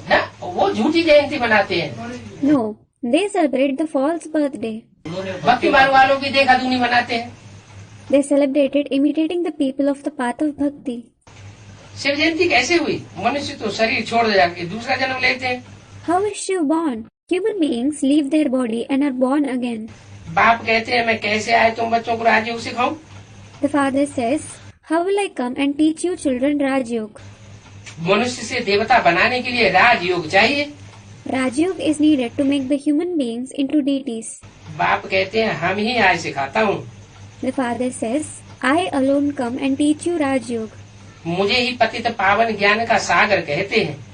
ना, वो झूठी जयंती मनाते हैं। no, they celebrate the false birthday. भक्ति मार्ग वालों की देखा दूनी मनाते हैं। They celebrated imitating the people of the path of bhakti. Shiv Jayanti कैसे हुई? मनुष्य तो शरीर छोड़ जाके दूसरा जन्म लेते हैं। How is Shiv born? Human beings leave their body and are born again. बाप कहते हैं मैं कैसे आए तुम बच्चों को राजयोग सिखाऊं? The father says, how will I come and teach you children Rajyog? मनुष्य से देवता बनाने के लिए राजयोग चाहिए। Rajyog is needed to make the human beings into deities. बाप कहते हैं हम ही आए सिखाता हूँ। The father says, I alone come and teach you Rajyog. मुझे ही पतित पावन ज्ञान का सागर कहते हैं।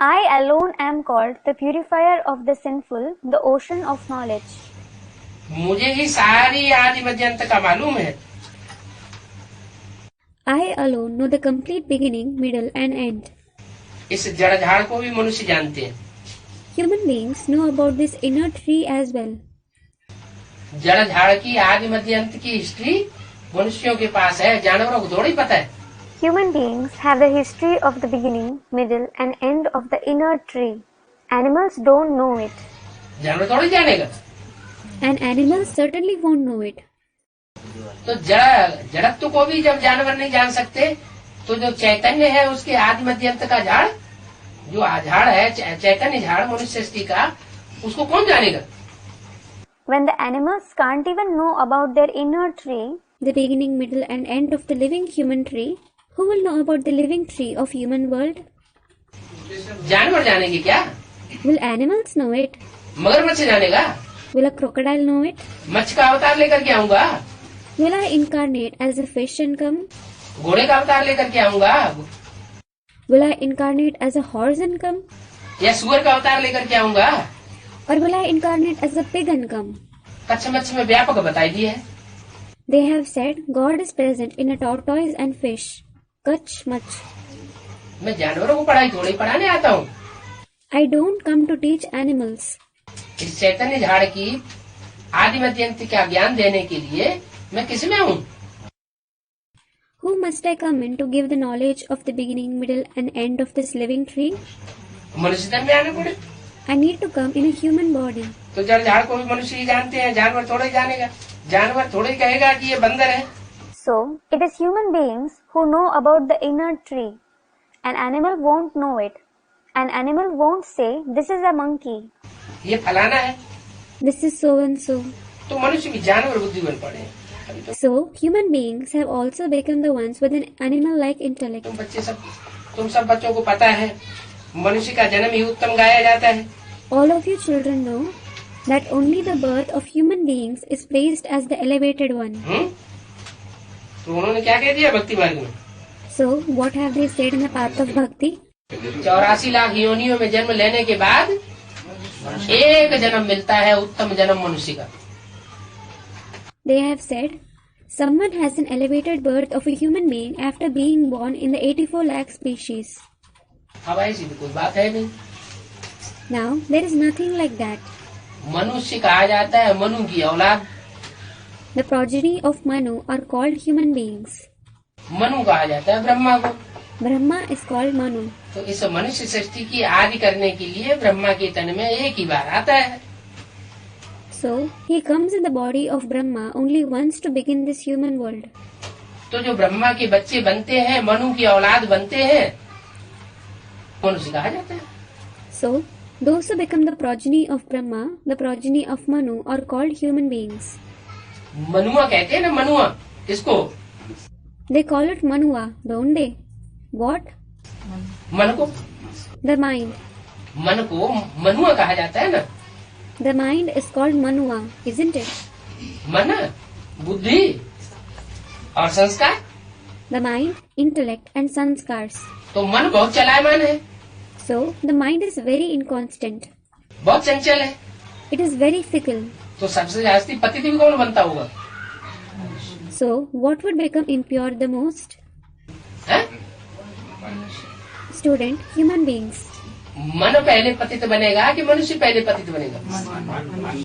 I alone am called the purifier of the sinful, the ocean of knowledge. मुझे ही सारी आदि मध्यंत का मालूम है। I alone know the complete beginning, middle and end. इस जड़ झाड़ को भी मनुष्य जानते हैं। Human beings know about this inner tree as well. जड़ झाड़ की आदि मध्यंत की हिस्ट्री मनुष्यों के पास है, जानवरों को थोड़ी पता है। Human beings have the history of the beginning, middle and end of the inner tree. Animals don't know it. जानवर थोड़ी जानेगा। And animals certainly won't know it. तो जड़त्व को भी जब जानवर नहीं जान सकते तो जो चैतन्य है उसके आदि मध्यंत का झाड़, जो झाड़ है चैतन्य झाड़ मनुष्य सृष्टि का, उसको कौन जानेगा? When the animals can't even know about their inner tree, The beginning, middle and end of the living human tree, who will know about the living tree of human world? जानवर जानेंगे क्या? Will animals know it? मगरमच्छ जानेगा? Will a crocodile know it? मच्छ का अवतार लेकर के आऊंगा। Will I incarnate as a fish and come? घोड़े का अवतार लेकर के आऊंगा, Will I incarnate as a horse and come? या सुअर का अवतार लेकर के आऊंगा? Or will I incarnate as a pig and come? Kutch मच्छ में व्यापक बताई दी है। They have said God is present in a tortoise and fish. Kach much. मैं जानवरों को पढ़ाई थोड़ी पढ़ाने आता हूँ। I don't come to teach animals. इस चैतन्य झाड़ की आदि मध्य अंत का ज्ञान देने के लिए मैं किस में हूँ? Who must I come in to give the knowledge of the beginning, middle and end of this living tree? मनुष्य तन में आने पड़े। I need to come in a human body. तो जड़ झाड़ को भी मनुष्य ही जानते हैं, जानवर थोड़े ही जानेगा, जानवर थोड़े ही कहेगा कि ये बंदर है। So, it is human beings who know about the inner tree. An animal won't know it. An animal won't say, this is a monkey. ये फलाना है। This is so and so. तो मनुष्य भी जानवर बुद्धि बन पड़े हैं। अभी तो So, human beings have also become the ones with an animal-like intellect. तुम सब बच्चों को पता है, मनुष्य का जन्म ही उत्तम गाया जाता है। All of you children know that only the birth of human beings is praised as the elevated one. तो उन्होंने क्या कह दिया भक्ति मार्ग में? So, what have they said in the path of bhakti? 84 lakh योनियों में जन्म लेने के बाद एक जन्म मिलता है उत्तम जन्म मनुष्य का। They have said, someone has an elevated birth of a human being after being born in the 84 lakh species. अब ऐसी तो कोई बात है नहीं। Now, there is nothing like that. मनुष्य कहा जाता है मनु की औलाद। The progeny of Manu are called human beings. Manu कहा जाता है ब्रह्मा को। Brahma is called Manu. तो इस मनुष्य सृष्टि की आदि करने के लिए ब्रह्मा के तन में एक ही बार आता है। So, he comes in the body of Brahma only once to begin this human world. तो जो ब्रह्मा के बच्चे बनते हैं, मनु की औलाद बनते हैं, मनुष्य कहा जाता है। So, those who become the progeny of Brahma, the progeny of Manu, are called human beings. मनुआ कहते हैं ना, मनुआ किसको? They call it Manua, don't they? What? मन को, The mind. मन को मनुआ कहा जाता है ना। The mind is called Manua, isn't it? मन, बुद्धि और संस्कार। The mind, intellect and sanskars. तो मन बहुत चलायमान है, So, the mind is very inconstant. बहुत चंचल है। It is very fickle. तो सबसे जास्ती पतित भी कौन बनता होगा? So, what would become impure the most? है? Student, human beings. मन पहले पतित बनेगा कि मनुष्य पहले पतित बनेगा?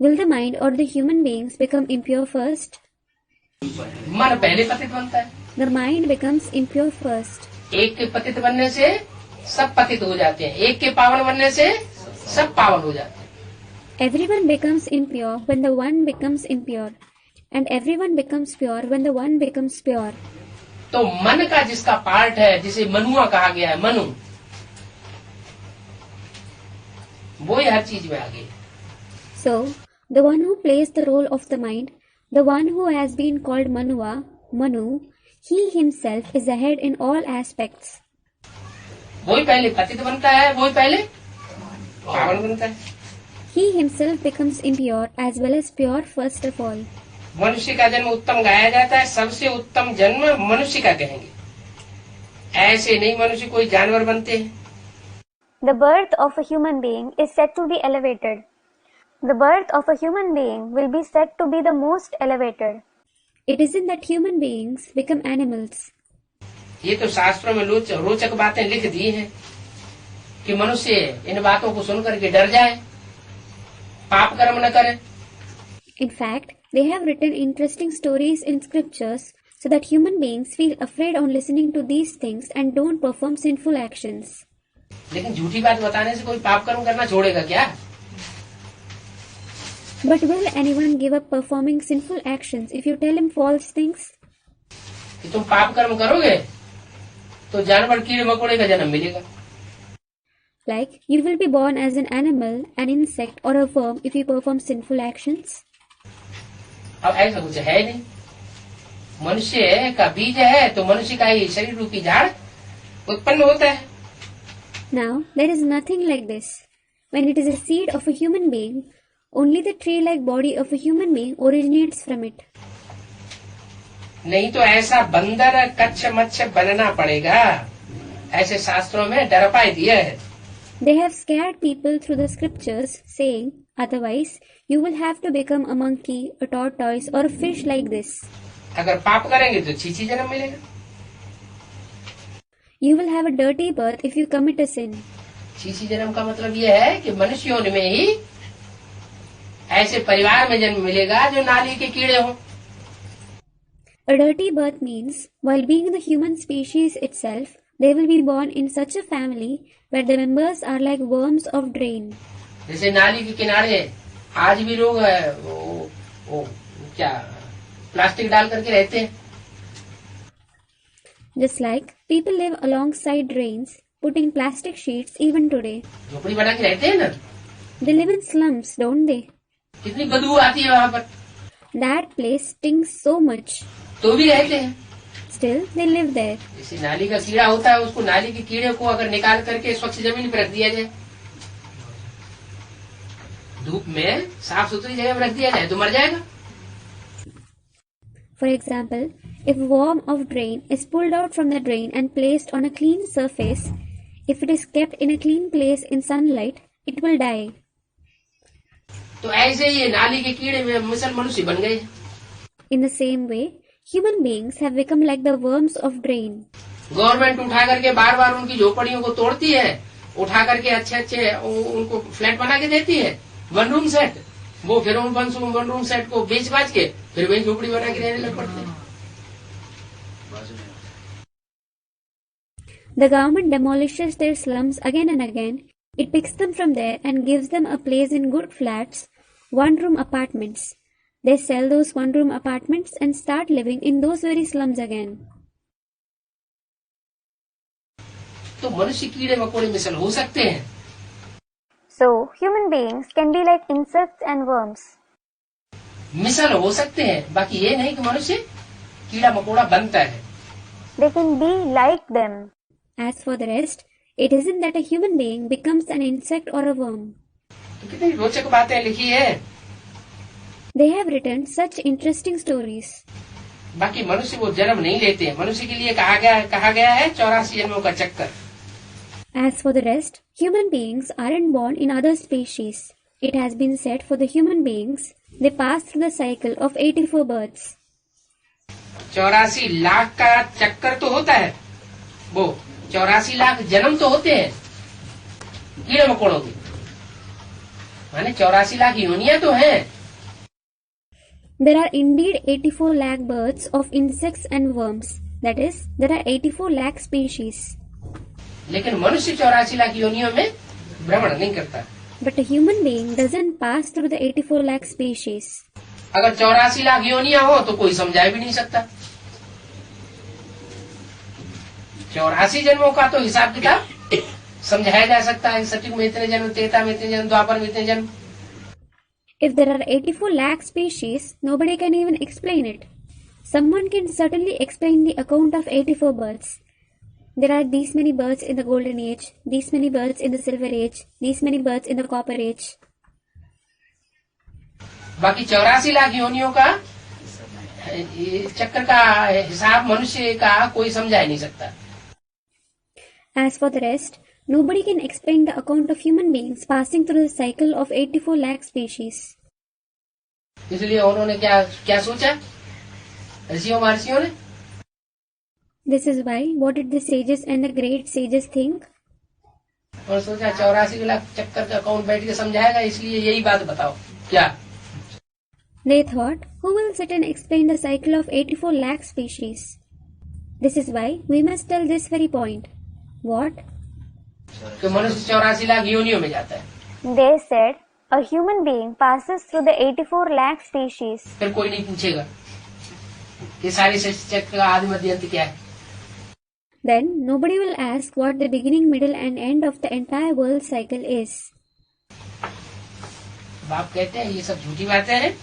Will the mind or the human beings become impure first? मन पहले पतित बनता है। The mind becomes impure first. एक के पतित बनने से सब पतित हो जाते हैं, एक के पावन बनने से सब पावन हो जाते हैं। Everyone becomes impure when the one becomes impure, and everyone becomes pure when the one becomes pure. तो मन का जिसका पार्ट है, जिसे मनुआ कहा गया है, मनु, वो ही हर चीज में आगे। So, the one who plays the role of the mind, the one who has been called Manua, Manu, he himself is ahead in all aspects. वो ही पहले पतित बनता है, वो ही पहले पावन बनता है। He himself becomes impure as well as pure first of all. मनुष्य का जन्म उत्तम गाया जाता है, सबसे उत्तम जन्म मनुष्य का कहेंगे। ऐसे नहीं मनुष्य कोई जानवर बनते हैं। The birth of a human being is said to be elevated. The birth of a human being will be said to be the most elevated. It isn't that human beings become animals. ये तो शास्त्रों में रोचक बातें लिख दी हैं कि मनुष्य इन बातों को सुनकर के डर जाए, पाप कर्म न करे। In fact, they have written interesting stories in scriptures so that human beings feel afraid on listening to these things and don't perform sinful actions. लेकिन झूठी बात बताने से कोई पाप कर्म करना छोड़ेगा क्या? But will anyone give up performing sinful actions if you tell him false things? कि तुम पाप कर्म करोगे तो जानवर कीड़े मकोड़े का जन्म मिलेगा। Like, you will be born as an animal, an insect or a worm if you perform sinful actions. अब ऐसा कुछ है नहीं। मनुष्य का बीज है तो मनुष्य का ही शरीर रूपी झाड़ उत्पन्न होता है। Now, there is nothing like this. When it is a seed of a human being, only the tree-like body of a human being originates from it. नहीं तो ऐसा बंदर कच्छ मच्छ बनना पड़ेगा, ऐसे शास्त्रों में डरपाई दिया है। They have scared people through the scriptures, saying, otherwise you will have to become a monkey, a tortoise, or a fish like this. अगर पाप करेंगे तो छीछी जन्म मिलेगा। You will have a dirty birth if you commit a sin. छीछी जन्म का मतलब यह है कि मनुष्य योनि में ही ऐसे परिवार में जन्म मिलेगा जो नाली के कीड़े हों। A dirty birth means, while being the human species itself, they will be born in such a family where the members are like worms of drain. जैसे नाली के किनारे आज भी लोग वो क्या प्लास्टिक डाल करके रहते हैं। Just like people live alongside drains, putting plastic sheets even today. झोपड़ी बना के रहते हैं ना। They live in slums, don't they? कितनी बदबू आती है वहाँ पर। That place stinks so much. तो भी रहते हैं। Still, they live there. जैसे नाली का कीड़ा होता है, उसको नाली के कीड़े को अगर निकाल करके स्वच्छ जमीन पर रख दिया जाए, धूप में साफ सुथरी जगह में रख दिया जाए तो मर जाएगा। For example, if a worm of drain is pulled out from the drain and placed on a clean surface, if it is kept in a clean place in sunlight, it will die. तो ऐसे ही नाली के कीड़े में मुसल मनुष्य बन गए। In the same way, human beings have become like the worms of drain. Government उठा करके बार बार उनकी झोपड़ियों को तोड़ती है, उठा करके अच्छे अच्छे उनको फ्लैट बना के देती है, 1 रूम सेट। वो फिर उन 1 रूम सेट को बेच बाच के फिर वही झोपड़ी बना के रहने लग पड़ते हैं। The government demolishes their slums again and again. It picks them from there and gives them a place in good flats, 1-room apartments. They sell those 1-room apartments and start living in those very slums again. तो मनुष्य कीड़े मकोड़े मिसल हो सकते हैं। So, human beings can be like insects and worms. मिसल हो सकते हैं, बाकी ये नहीं कि मनुष्य कीड़ा मकोड़ा बनता है। They can be like them. As for the rest, it isn't that a human being becomes an insect or a worm. तो कितनी रोचक बातें लिखी है। They have written such interesting stories. बाकी मनुष्य वो जन्म नहीं लेते। मनुष्य के लिए कहा गया है 84 जन्मों का चक्कर। As for the rest, human beings aren't born in other species. It has been said for the human beings, they pass through the cycle of 84 births. 84 lakh का चक्कर तो होता है, वो 84 लाख जन्म तो होते हैं कीड़े मकोड़ों के, माने 84 लाख योनियां तो हैं। There are indeed 84 lakh births of insects and worms. That is, there are 84 lakh species. लेकिन मनुष्य 84 लाख योनियों में भ्रमण नहीं करता। But a human being doesn't pass through the 84 lakh species. अगर 84 लाख योनियां हो तो कोई समझा भी नहीं सकता। 84 जन्मों का तो हिसाब किताब समझाया जा सकता है। सतयुग में इतने जन्म, त्रेता में इतने जन्म, द्वापर में इतने जन्म। If there are 84 lakh species, nobody can even explain it. Someone can certainly explain the account of 84 births. There are these many births in the golden age, these many births in the silver age, these many births in the copper age. बाकी 84 लाख योनियों का चक्कर का हिसाब मनुष्य का कोई समझा ही नहीं सकता। As for the rest, nobody can explain the account of human beings passing through the cycle of 84 lakh species. इसलिए उन्होंने क्या सोचा ऋषियों महर्षियों ने? This is why, what did the sages and the great sages think? और सोचा 84 लाख चक्कर का अकाउंट बैठ के समझाएगा, इसलिए यही बात बताओ क्या? They thought, who will sit and explain the cycle of 84 lakh species? This is why we must tell this very point. What? कि मनुष्य 84 लाख योनियों में जाता है। They said, a human being passes through the 84 lakh species. फिर कोई नहीं पूछेगा कि सारी सृष्टि चक्र का आदि मध्य अंत क्या है। Then nobody will ask what the beginning, middle and end of the entire world cycle is. बाप कहते हैं ये सब झूठी बातें हैं।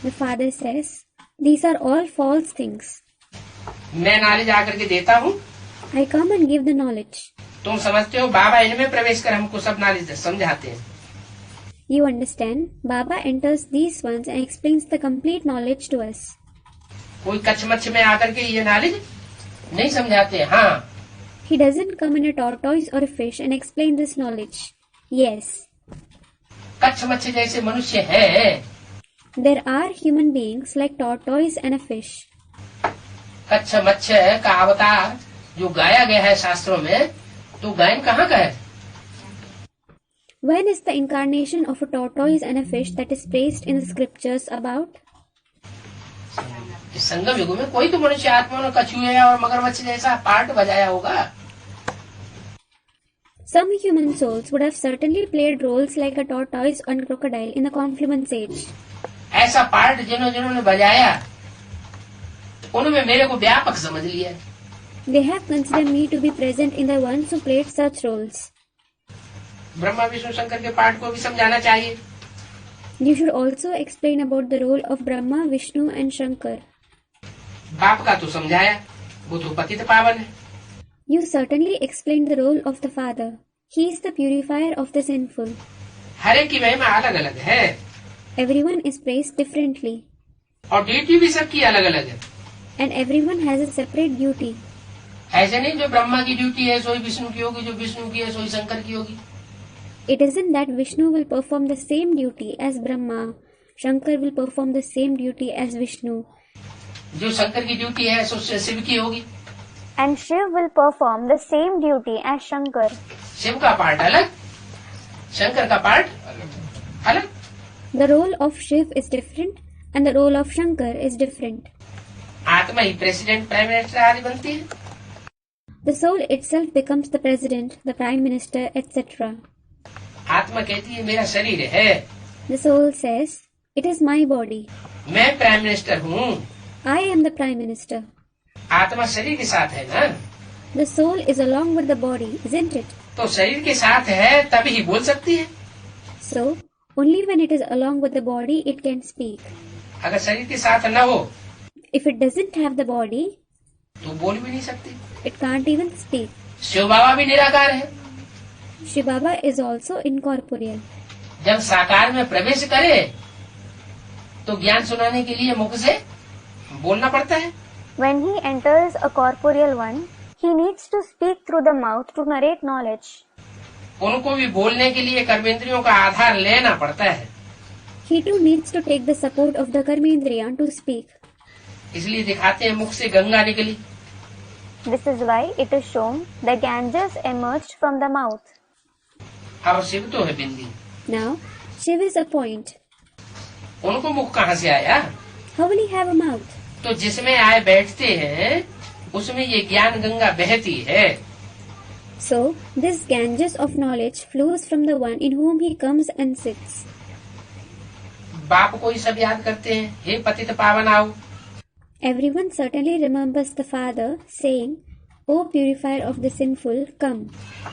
The father says, these are all false things. मैं नॉलेज आकर के देता हूँ, I come and give the knowledge. तुम समझते हो बाबा इनमें प्रवेश कर हमको सब नॉलेज समझाते हैं। You understand, Baba enters these ones and explains the complete knowledge to us. कोई कच्छ मच्छ में आकर के ये नॉलेज नहीं समझाते। हाँ, He doesn't come in a tortoise or a fish and explain this knowledge. Yes, Kutch मच्छ जैसे मनुष्य हैं। there are human beings like tortoise and a fish. Kutch मच्छ का अवतार जो गाया गया है शास्त्रों में, तो गायन कहाँ का है? When is the incarnation of a tortoise and a fish that is praised in the scriptures about? इस संगम युग में कोई तो मनुष्य आत्मा ने कछुए और मगरमच्छ जैसा पार्ट बजाया होगा। Some human souls would have certainly played roles like a tortoise and crocodile in the confluence age. ऐसा पार्ट जिन्होंने बजाया उनमें मेरे को व्यापक समझ लिया। They have considered me to be present in the ones who played such roles. Brahma Vishnu Shankar के पार्ट को भी समझाना चाहिए। You should also explain about the role of Brahma, Vishnu and Shankar. बाप का तो समझाया, वो तो पतित पावन है। You certainly explained the role of the Father. He is the purifier of the sinful. हर एक की महिमा अलग अलग है Everyone is praised differently. और ड्यूटी भी सबकी अलग अलग है। And everyone has a separate duty. ऐसे नहीं जो ब्रह्मा की ड्यूटी है सोई विष्णु की होगी, जो विष्णु की है सोई शंकर की होगी। It isn't that Vishnu will perform the same duty as Brahma. Shankar will perform the same duty as Vishnu. जो शंकर की ड्यूटी है सो शिव की होगी। And Shiv will perform the same duty as Shankar. Shiv का पार्ट अलग, शंकर का पार्ट अलग। The role of Shiv is different and the role of Shankar is different. आत्मा ही प्रेसिडेंट प्राइम मिनिस्टर आदि बनती है। The soul itself becomes the president, the prime minister, etc. आत्मा कहती है मेरा शरीर है, The soul says, it is my body. मैं प्राइम मिनिस्टर हूँ। I am the prime minister. आत्मा शरीर के साथ है ना, The soul is along with the body, isn't it? तो शरीर के साथ है तभी ही बोल सकती है। So, only when it is along with the body it can speak. अगर शरीर के साथ न हो If it doesn't have the body, तो बोल भी नहीं सकती। it can't even speak. Shiv बाबा भी निराकार है। Shiv Baba is also incorporeal. जब साकार में प्रवेश करे तो ज्ञान सुनाने के लिए मुख से बोलना पड़ता है। When he enters a corporeal one, he needs to speak through the mouth to narrate knowledge. उनको भी बोलने के लिए कर्मेंद्रियों का आधार लेना पड़ता है। He too needs to take the support of the Karmendriya to speak. इसलिए दिखाते हैं मुख से गंगा निकली। This is why it is shown the Ganges emerged from the mouth. अब शिव तो है बिंदी, Now, Shiv is a point. उनको मुख कहाँ से आया? How will he have a mouth? तो जिसमें आए बैठते हैं उसमें ये ज्ञान गंगा बहती है। So, this Ganges of knowledge flows from the one in whom he comes and sits. बाप को ही सब याद करते हैं, हे पतित पावन आओ। Everyone certainly remembers the Father saying, O purifier of the sinful, come.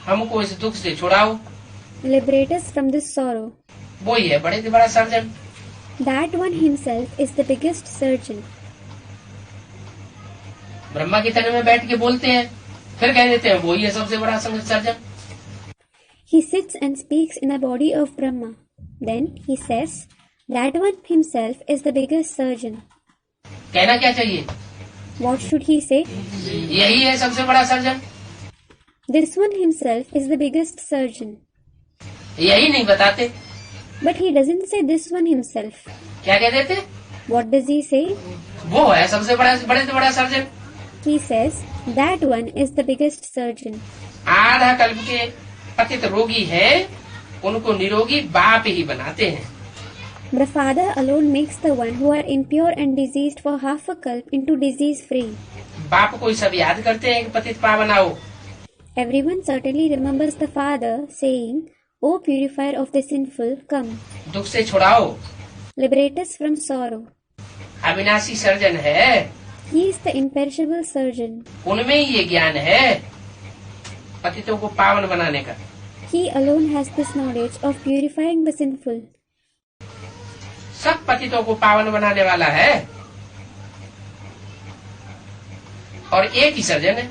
हमको इस दुख से छुड़ाओ। Liberate us from this sorrow. वो ही है बड़े से बड़ा surgeon. That one himself is the biggest surgeon. Brahma के तन में बैठ के बोलते हैं, फिर कह देते हैं वो ही है सबसे बड़ा surgeon. He sits and speaks in the body of Brahma. Then he says, that one himself is the biggest surgeon. कहना क्या चाहिए? What should he say? यही है सबसे बड़ा surgeon. This one himself is the biggest surgeon. यही नहीं बताते। But he doesn't say this one himself. क्या कह देते? What does he say? वो है सबसे बड़े से बड़ा surgeon. He says, that one is the biggest surgeon. आधा कल्प के पतित रोगी है, उनको निरोगी बाप ही बनाते हैं। The Father alone makes the one who are impure and diseased for half a kalp into disease free. बाप को ही सब याद करते हैं कि पतित पावन आओ। Everyone certainly remembers the Father saying, O purifier of the sinful, come. दुख से छुड़ाओ। Liberate us from sorrow. अविनाशी सर्जन है, He is the imperishable surgeon. उनमें ही ये ज्ञान है पतितों को पावन बनाने का। He alone has this knowledge of purifying the sinful. सब पतितों को पावन बनाने वाला है और एक ही सर्जन है।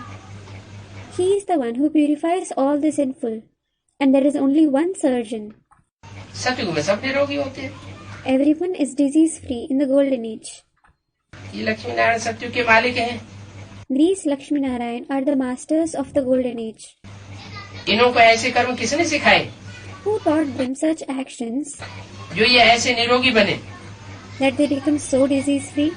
He is the one who purifies all the sinful. And there is only one surgeon. सतयुग में सब निरोगी होते हैं। Everyone is disease free in the golden age. ये लक्ष्मी नारायण सत्ययुग के मालिक हैं। These Lakshmi Narayan are the masters of the golden age. इन्हों को ऐसे कर्म किसने सिखाए Who taught them such actions जो ये ऐसे निरोगी बने? that they become so disease free?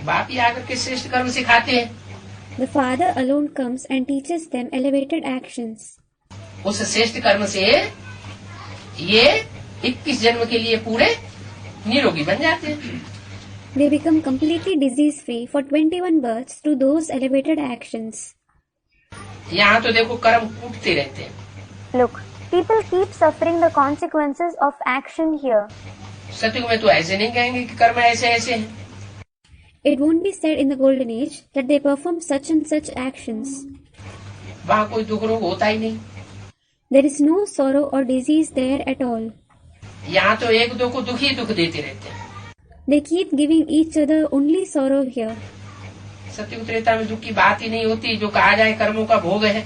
बाप ही आकर के श्रेष्ठ कर्म सिखाते हैं। The Father alone comes and teaches them elevated actions. उस श्रेष्ठ कर्म से ये 21 जन्म के लिए पूरे निरोगी बन जाते हैं। They become completely disease free for 21 births through those elevated actions. यहाँ तो देखो कर्म कूटते रहते हैं। Look, people keep suffering the consequences of action here. सतयुग में तो ऐसे नहीं कहेंगे कि कर्म ऐसे ऐसे हैं। It won't be said in the golden age that they perform such and such actions. वहाँ कोई दुख रोग होता ही नहीं। There is no sorrow or disease there at all. यहाँ तो एक दो को दुख ही दुख देते रहते हैं। They keep giving each other only sorrow here. सतयुग त्रेता में दुख की बात ही नहीं होती, जो कहा जाए कर्मों का भोग है।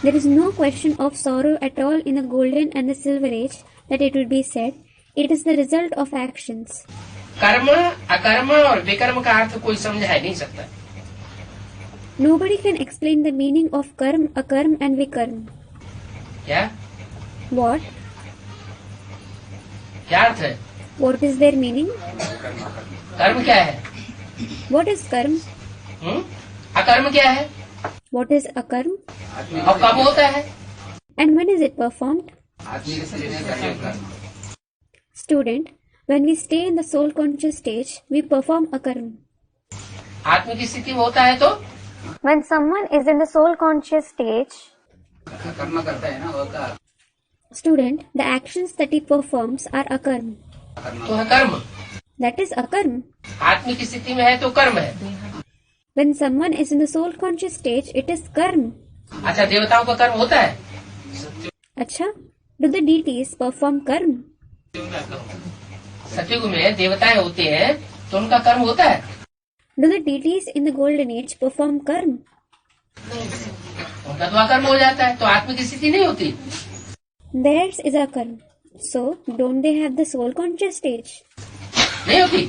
There is no question of sorrow at all in the golden and the silver age that it would be said. It is the result of actions. कर्म अकर्म और विकर्म का अर्थ कोई समझा ही नहीं सकता। Nobody can explain the meaning of karm, akarm and vikarm. क्या What? क्या अर्थ है? What is their meaning? कर्म क्या है? What is karm? अकर्म क्या है? What is akarm? और कब होता है? And when is it performed? Student, when we stay in the soul conscious stage, we perform akarm. आत्म की स्थिति में होता है तो When someone is in the soul conscious stage, Student, the actions that he performs are akarm. तो है कर्म। That is akarm. आत्म की स्थिति में है तो कर्म है। When someone is in the soul conscious stage, it is karm. अच्छा, देवताओं का कर्म होता है? Acha, do the deities perform karm? सतयुग में देवताएं होते हैं तो उनका कर्म होता है। Do the deities in the golden age perform karm? उनका तो अकर्म हो जाता है, तो आत्म की स्थिति नहीं होती। Theirs is akarm. So, don't they have the soul conscious stage? नहीं होती।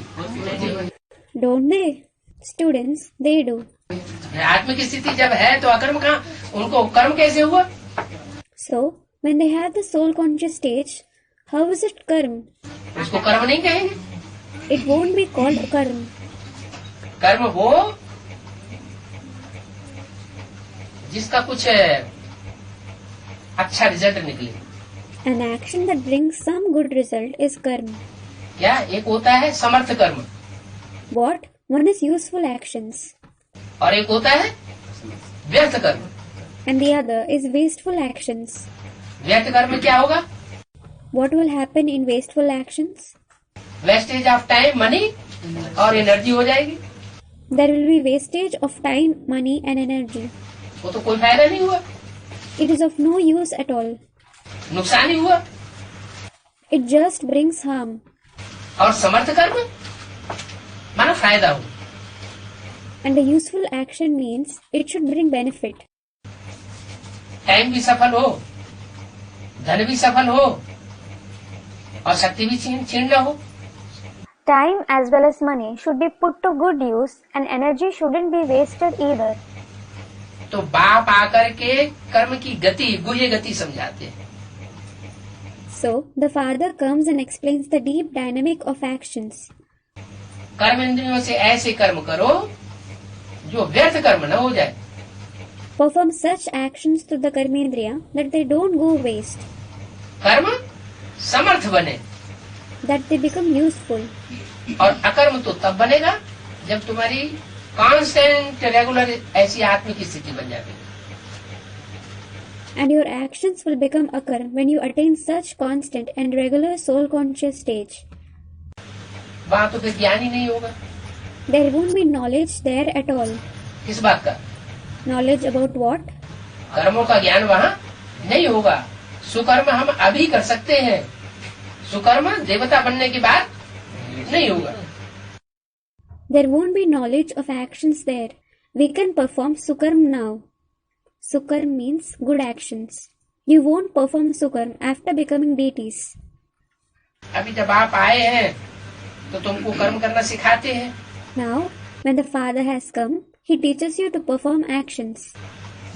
Don't they? Students, they do. आत्म की स्थिति जब है तो अकर्म कहाँ, उनको कर्म कैसे हुआ? So, when they have the soul conscious stage, how is it karm? उसको कर्म नहीं कहेंगे। It won't be called karm. कर्म वो जिसका कुछ अच्छा रिजल्ट निकले। An action that brings some good result is karma. क्या एक होता है समर्थ कर्म What? One is useful actions और एक होता है व्यर्थ कर्म। and the other is wasteful actions. व्यर्थ कर्म में क्या होगा? What will happen in wasteful actions? Wastage of time, money और एनर्जी हो जाएगी। There will be wastage of time, money and energy. वो तो कोई फायदा नहीं हुआ, It is of no use at all. नुकसान ही हुआ। It just brings harm. और समर्थ कर्म माना फायदा हो। And a useful action means it should bring benefit. Time भी सफल हो, धन भी सफल हो और शक्ति भी छीन न हो। time as well as money should be put to good use and energy shouldn't be wasted either. तो बाप आकर के कर्म की गति, गुह्य गति समझाते हैं। So, the Father comes and explains the deep dynamic of actions. कर्म इंद्रियों से ऐसे कर्म करो जो व्यर्थ कर्म न हो जाए। Perform such actions to the Karmendriya that they don't go waste, कर्म समर्थ बने that they become useful. और अकर्म तो तब बनेगा जब तुम्हारी कांस्टेंट रेगुलर ऐसी आत्म की स्थिति बन जाती है। And your actions will become akarm when you attain such constant and regular soul conscious stage. वहाँ तो फिर ज्ञान ही नहीं होगा। There won't be knowledge there at all. किस बात का? Knowledge about what? कर्मों का ज्ञान वहाँ नहीं होगा। सुकर्म हम अभी कर सकते हैं, सुकर्म देवता बनने के बाद नहीं होगा। There won't be knowledge of actions there. We can perform sukarm now. Sukarm means good actions. You won't perform sukarm after becoming deities. अभी जब आप आए हैं तो तुमको कर्म करना सिखाते हैं। Now, when the Father has come, He teaches you to perform actions.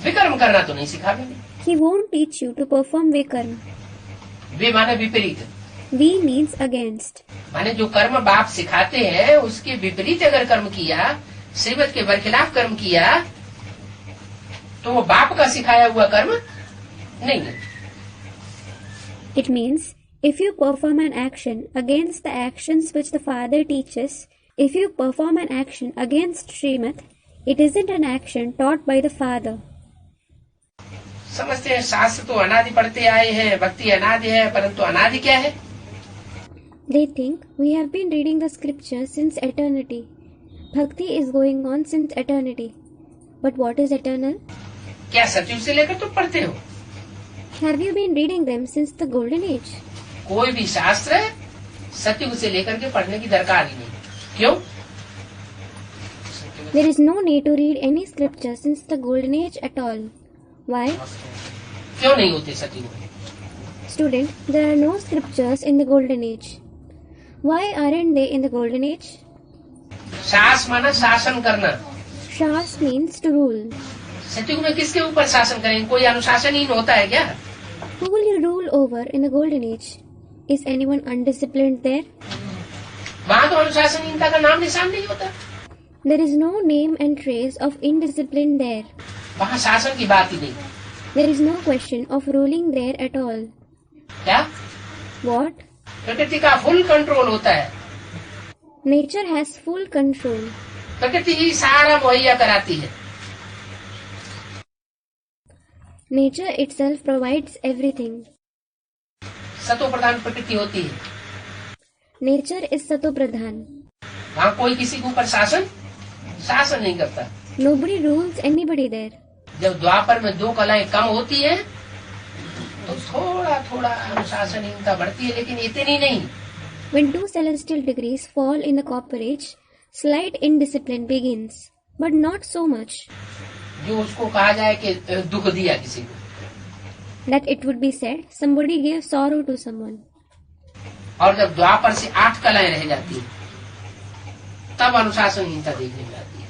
विकर्म करना तो नहीं सिखाएंगे। He won't teach you to perform vikarma. वे माने विपरीत, V means against. माने जो कर्म बाप सिखाते हैं उसके विपरीत अगर कर्म किया, श्रीमत के बरखिलाफ कर्म किया, तो वो बाप का सिखाया हुआ कर्म नहीं है। It means, if you perform an action against the actions which the Father teaches, if you perform an action against Srimad, it isn't an action taught by the Father. समझते हैं शास्त्र तो अनादि पढ़ते आए हैं, भक्ति अनादि है, परंतु अनादि क्या है? They think we have been reading the scriptures since eternity. Bhakti is going on since eternity. But what is eternal? क्या सतयुग से लेकर तुम पढ़ते हो? Have you been reading them since the golden age? कोई भी शास्त्र सतयुग से लेकर के पढ़ने की दरकार ही नहीं। क्यों? There is no need to read any scripture since the golden age at all. Why? क्यों नहीं होते सतयुग में? Student, there are no scriptures in the golden age. Why aren't they in the golden age? शास माना शासन करना। Shas means to rule. सतयुग में किसके ऊपर शासन करेंगे? कोई अनुशासनहीन होता है क्या? Who will you rule over in the golden age? Is anyone undisciplined there? वहाँ तो अनुशासनहीनता का नाम निशान नहीं होता। There is no name and trace of indiscipline there. वहाँ शासन की बात ही नहीं। There is no question of ruling there at all. क्या? What? प्रकृति का फुल कंट्रोल होता है। Nature has full control. प्रकृति ही सारा मुहैया कराती है। Nature itself provides everything. सतो प्रधान प्रकृति होती है। Nature is Sato Pradhan. वहाँ कोई किसी के ऊपर शासन नहीं करता। Nobody rules anybody there. जब द्वापर में दो कलाएं कम होती है तो थोड़ा थोड़ा अनुशासनहीनता बढ़ती है, लेकिन इतनी नहीं। When two celestial degrees fall in the copper age, slight indiscipline begins, but not so much जो उसको कहा जाए कि दुख दिया किसी को, that it would be said somebody gave sorrow to someone. और जब द्वापर से 8 कलाएं रह जाती है तब अनुशासनहीनता देखने में आती है।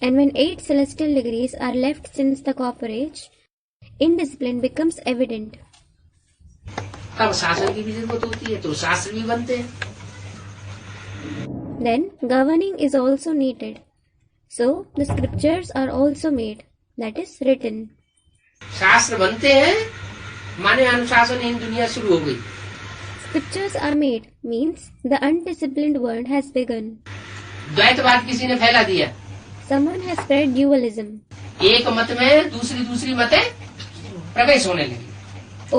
And when 8 celestial degrees are left since the copper age, indiscipline becomes evident. तब शासन की भी जरूरत होती है, तो शास्त्र भी बनते हैं। Then governing is also needed. So the scriptures are also made, that is written. शास्त्र बनते हैं माने अनुशासनहीन दुनिया शुरू हो गई। Scriptures are made means the undisciplined world has begun. द्वैतवाद किसी ने फैला दिया। Someone has spread dualism. एक मत में दूसरी मतें प्रवेश होने लगी।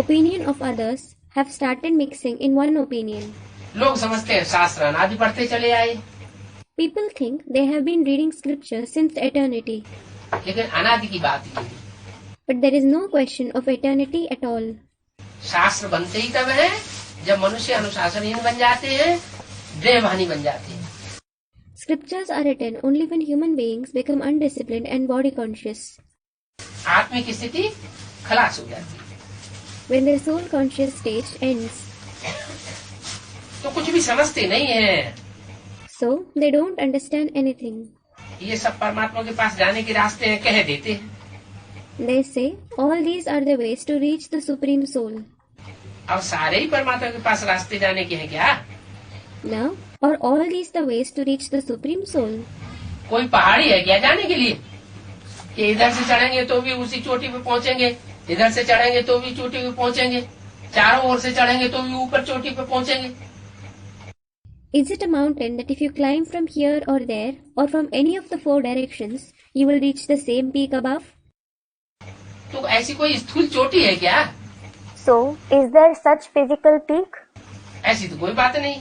Opinion of others have started mixing in one opinion. लोग समझते हैं शास्त्र अनादि पढ़ते चले आए, People think they have been reading scripture since eternity. लेकिन अनादि की बात ही नहीं। But there is no question of eternity at all. शास्त्र बनते ही तब है जब मनुष्य अनुशासनहीन बन जाते हैं, देहभानी बन जाते हैं। Scriptures are written only when human beings become undisciplined and body conscious. आत्मिक स्थिति खलास हो जाती है, When their soul conscious stage ends. तो कुछ भी समझते नहीं है। So they don't understand anything. ये सब परमात्मा के पास जाने के रास्ते हैं कह देते हैं। They say all these are the ways to reach the supreme soul. अब सारे ही परमात्मा के पास रास्ते जाने के हैं क्या? Now, are all these the ways to reach the supreme soul? कोई पहाड़ी है क्या जाने के लिए कि इधर से चढ़ेंगे तो भी उसी चोटी पे पहुंचेंगे, इधर से चढ़ेंगे तो भी चोटी पे पहुंचेंगे, चारों ओर से चढ़ेंगे तो भी ऊपर चोटी पे पहुंचेंगे? Is it a mountain that if you climb from here or there or from any of the 4 directions, you will reach the same peak above? तो ऐसी कोई स्थूल चोटी है क्या? So, is there such physical peak? ऐसी तो कोई बात नहीं।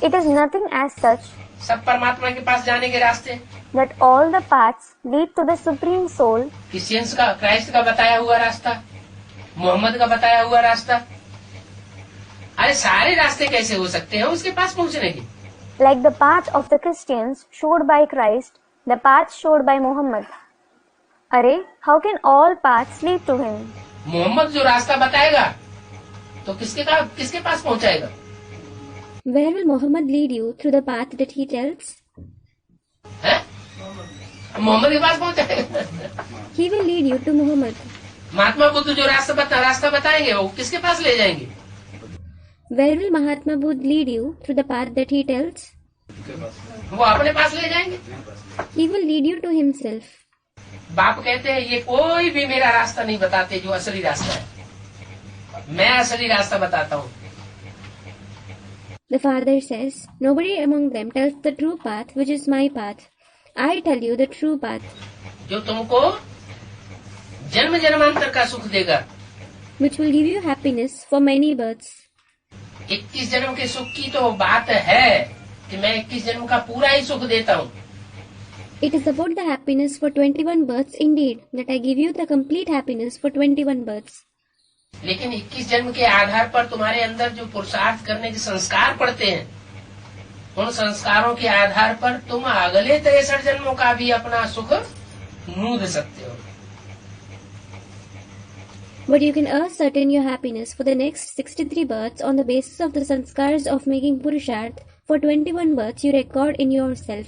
It is nothing as such सब परमात्मा के पास जाने के रास्ते, that all the paths lead to the Supreme Soul. Christians का, क्राइस्ट का बताया हुआ रास्ता, मोहम्मद का बताया हुआ रास्ता, अरे सारे रास्ते कैसे हो सकते हैं उसके पास पहुंचने के? Like the path of the Christians showed by Christ, the path showed by Muhammad. Arey, how can all paths lead to him? Mohammad जो रास्ता बताएगा तो किसके पास पहुंचाएगा? Where will Muhammad lead you through the path that he tells? है मोहम्मद के पास पहुंचाएगा। He will lead you to Muhammad. Mahatma Buddha जो रास्ता बताएंगे वो किसके पास ले जाएंगे? Where will Mahatma Buddha lead you through the path that he tells? वो अपने पास ले जाएंगे। He will lead you to himself. बाप कहते हैं ये कोई भी मेरा रास्ता नहीं बताते जो असली रास्ता है, मैं असली रास्ता बताता हूँ। The father says, nobody among them tells the true path, which is my path. I tell you the true path. जो तुमको जन्म जन्मांतर का सुख देगा, which will give you happiness for many births. 21 जन्म के सुख की तो बात है कि मैं 21 जन्म का पूरा ही सुख देता हूँ। It is about the happiness for 21 births indeed, that I give you the complete happiness for 21 births. लेकिन 21 जन्म के आधार पर तुम्हारे अंदर जो पुरुषार्थ करने के संस्कार पड़ते हैं, उन संस्कारों के आधार पर तुम अगले 63 जन्मों का भी अपना सुख नूद सकते हो। But you can ascertain your happiness for the next 63 births on the basis of the sanskars of making Purusharth for 21 births you record in yourself.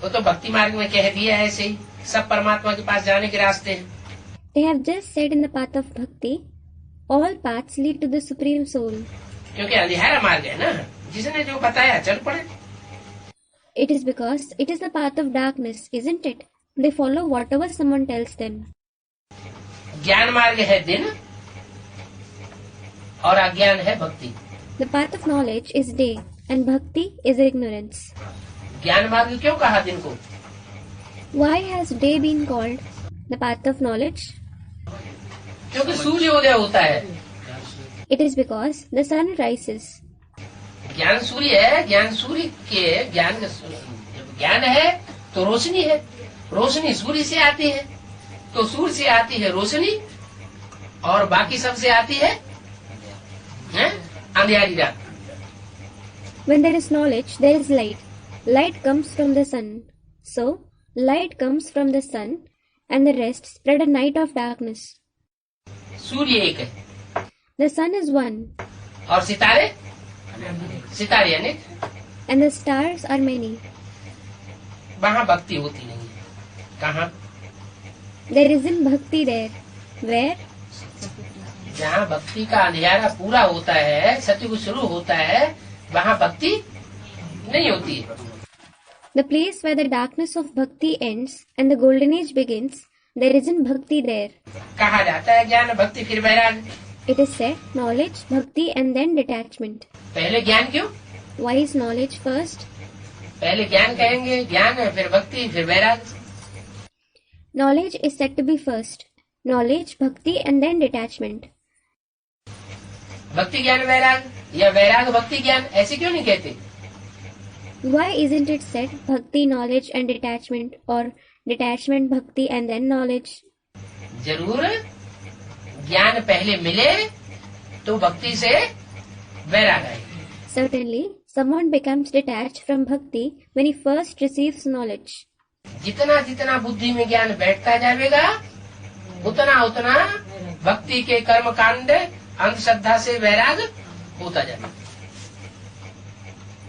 वो तो भक्ति मार्ग में कह दिया है, ऐसे ही सब परमात्मा के पास जाने के रास्ते हैं। They have just said in the path of bhakti, all paths lead to the Supreme Soul. क्योंकि अंधेरा मार्ग है ना, जिसने जो बताया चल पड़े। It is because it is the path of darkness, isn't it? They follow whatever someone tells them. ज्ञान मार्ग है दिन और अज्ञान है भक्ति। The path of knowledge is day and bhakti is ignorance. ज्ञान मार्ग क्यों कहा दिन को? Why has day been called the path of knowledge? क्योंकि सूर्य उदय होता है। It is because the sun rises. ज्ञान सूर्य है, ज्ञान सूर्य के ज्ञान है तो रोशनी है, रोशनी सूर्य से आती है, तो सूर्य से आती है रोशनी और बाकी सब से आती है अंधेरी रात। When there is knowledge, there is light. Light comes from the sun. So, light comes from the sun and the rest spread a night of darkness. सूर्य एक है, The sun is one और सितारे सितारे अनेक, and the stars are many. वहाँ भक्ति होती नहीं है। कहाँ? There isn't bhakti there. Where? जहाँ भक्ति का अंधेरा पूरा होता है, सत्युग शुरू होता है, वहाँ भक्ति नहीं होती है। The place where the darkness of bhakti ends and the golden age begins, there isn't bhakti there. कहा जाता है ज्ञान भक्ति फिर वैराग। It is said knowledge, bhakti and then detachment. पहले ज्ञान क्यों? Why is knowledge first? पहले ज्ञान कहेंगे, ज्ञान फिर भक्ति फिर वैराग। Knowledge is said to be first. Knowledge, bhakti and then detachment. भक्ति ज्ञान वैराग या वैराग भक्ति ज्ञान, ऐसे क्यों नहीं कहते? Why isn't it said bhakti, knowledge and detachment or detachment, bhakti and then knowledge? जरूर ज्ञान पहले मिले तो भक्ति से वैराग आए। Certainly, someone becomes detached from bhakti when he first receives knowledge. जितना जितना बुद्धि में ज्ञान बैठता जाएगा, उतना उतना भक्ति के कर्म कांड अंधश्रद्धा से वैराग होता जाएगा।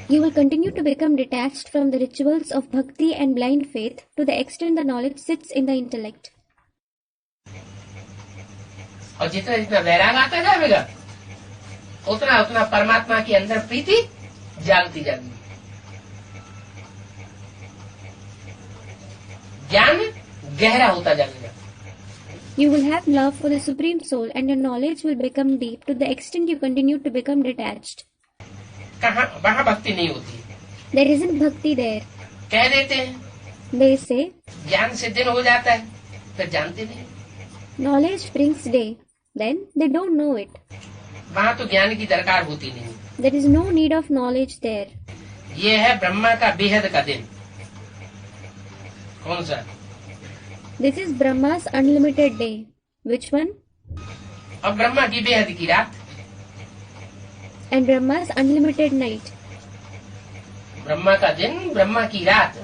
You will continue to become detached from the rituals of bhakti and blind faith to the extent the knowledge sits in the intellect. और जितना जितना वैराग आता जाएगा, उतना उतना परमात्मा के अंदर प्रीति जागती जाएगी। ज्ञान गहरा होता जाएगा। You will have love for the Supreme Soul and your knowledge will become deep to the extent you continue to become detached. कहाँ? वहाँ भक्ति नहीं होती। There isn't bhakti there. कह देते हैं, They say, ज्ञान से दिन हो जाता है, फिर जानते नहीं। knowledge brings day. Then they don't know it. वहाँ तो ज्ञान की दरकार होती नहीं। There is no need of knowledge there. ये है ब्रह्मा का बेहद का दिन। कौन सा? This is Brahma's unlimited day. Which one? और ब्रह्मा की बेहद की रात। And Brahma's unlimited night. Brahma का दिन, ब्रह्मा की रात,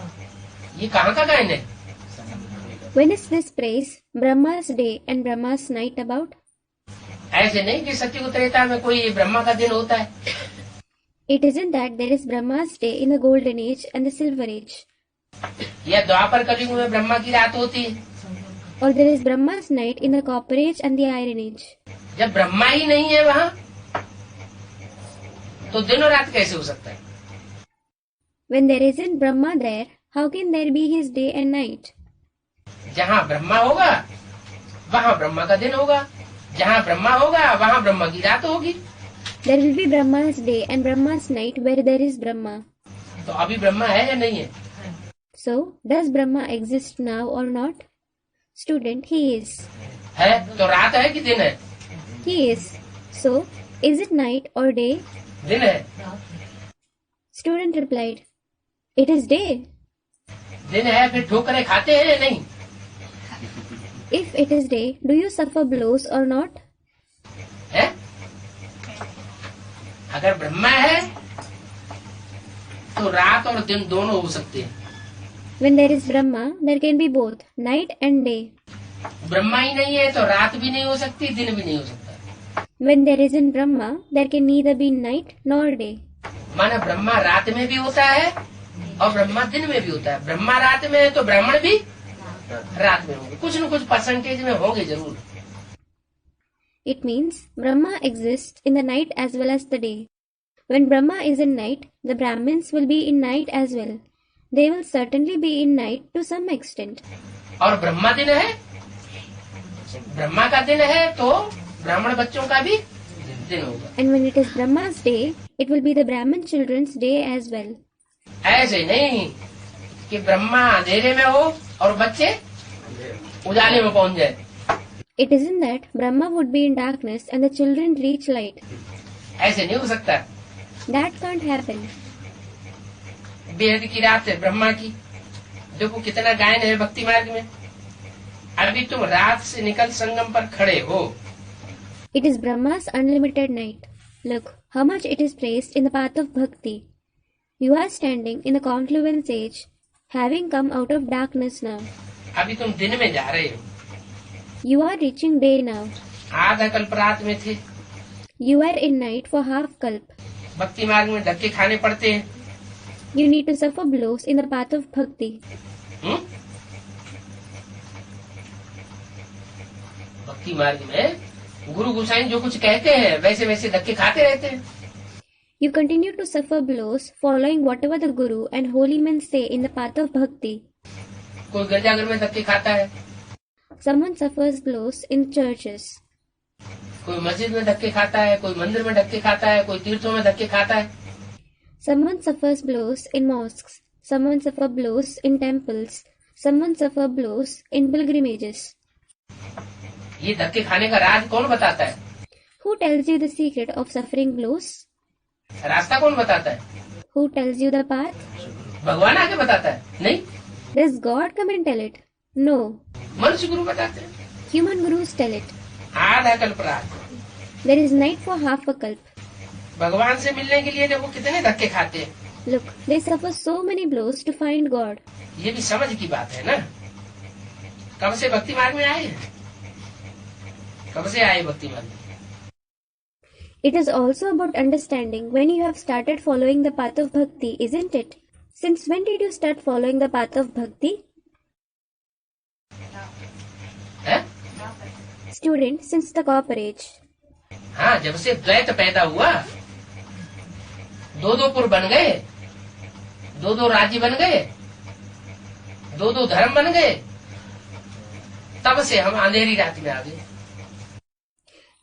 ये कहाँ का गायन है? When is this praise, Brahma's day and Brahma's night about? ऐसे नहीं कि सत्युग त्रेता में कोई ब्रह्मा का दिन होता है। It isn't that there is Brahma's day in the golden age and the silver age, या द्वापर कलयुग में ब्रह्मा की रात होती है। or there is Brahma's night in the copper age and the iron age. जब ब्रह्मा ही नहीं है वहाँ, तो दिन और रात कैसे हो सकता है? When there isn't Brahma there, how can there be his day and night? जहाँ ब्रह्मा होगा वहाँ ब्रह्मा का दिन होगा, जहाँ ब्रह्मा होगा वहाँ ब्रह्मा की रात होगी। There will be Brahma's day and Brahma's night where there is Brahma. तो अभी ब्रह्मा है या नहीं है? So, does Brahma exist now or not? Student, he is. है तो रात है कि दिन है? He is. So, is it night or day? दिन है। Student replied, it is day. दिन है, फिर ठोकरें खाते हैं या नहीं? If it is day, do you suffer blows or not? है? अगर ब्रह्मा है तो रात और दिन दोनों हो सकते हैं। When there is Brahma, there can be both, night and day. Brahma ही नहीं है तो रात भी नहीं हो सकती, दिन भी नहीं हो सकता। When there isn't Brahma, there can neither be night nor day. माना ब्रह्मा रात में भी होता है और ब्रह्मा दिन में भी होता है। ब्रह्मा रात में है तो ब्राह्मण भी रात में होंगे, कुछ न कुछ परसेंटेज में होंगे जरूर। It means Brahma exists in the night as well as the day. When Brahma is in night, the Brahmins will be in night as well. They will certainly be in night to some extent. और ब्रह्मा दिन है, ब्रह्मा का दिन है तो ब्राह्मण बच्चों का भी दिन होगा। And when it is Brahma's day, it will be the Brahmin children's day as well. ऐसे नहीं कि ब्रह्मा अंधेरे में हो और बच्चे उजाले में पहुंच जाए। It isn't that Brahma would be in darkness and the children reach light. ऐसे नहीं हो सकता। That can't happen. बेहद की रात है ब्रह्मा की, देखो कितना गायन है भक्ति मार्ग में। अभी तुम रात से निकल संगम पर खड़े हो। It is Brahma's unlimited night. Look how much it is praised in the path of bhakti. You are standing in the confluence age, having come out of darkness now. अभी तुम दिन में जा रहे हो। You are reaching day now. आधा कल्प रात में थे। You are in night for half kalp. भक्ति मार्ग में धक्के खाने पड़ते हैं। You need to suffer blows in the path of bhakti. भक्ति मार्ग में गुरु गोसाई जो कुछ कहते हैं वैसे वैसे धक्के खाते रहते हैं। You continue to suffer blows following whatever the Guru and holy men say in the path of bhakti. कोई गिरजाघर में धक्के खाता है, Someone suffers blows in churches. कोई मस्जिद में धक्के खाता है, कोई मंदिर में धक्के खाता है, कोई तीर्थों में धक्के खाता है। Someone suffers blows in mosques. Someone suffers blows in temples. Someone suffers blows in pilgrimages. ये धक्के खाने का राज कौन बताता है? Who tells you the secret of suffering blows? रास्ता कौन बताता है? Who tells you the path? भगवान आके बताता है? नहीं, Does God come and tell it? No. मनुष्य गुरु बताते हैं। Human gurus tell it. आधा कल्प रात। There is night for half a kalp. भगवान से मिलने के लिए देखो कितने धक्के खाते हैं। Look, they suffer so many blows to find God. ये भी समझ की बात है ना। कब से भक्ति मार्ग में आए? कब से आए भक्ति मार्ग में? It is also about understanding when you have started following the path of bhakti, isn't it? Since when did you start following the path of bhakti? है? Student, since the copper age. हाँ, जब से द्वैत पैदा हुआ, दो पुर बन गए, दो राज्य बन गए, दो धर्म बन गए, तब से हम अंधेरी रात में आ गए।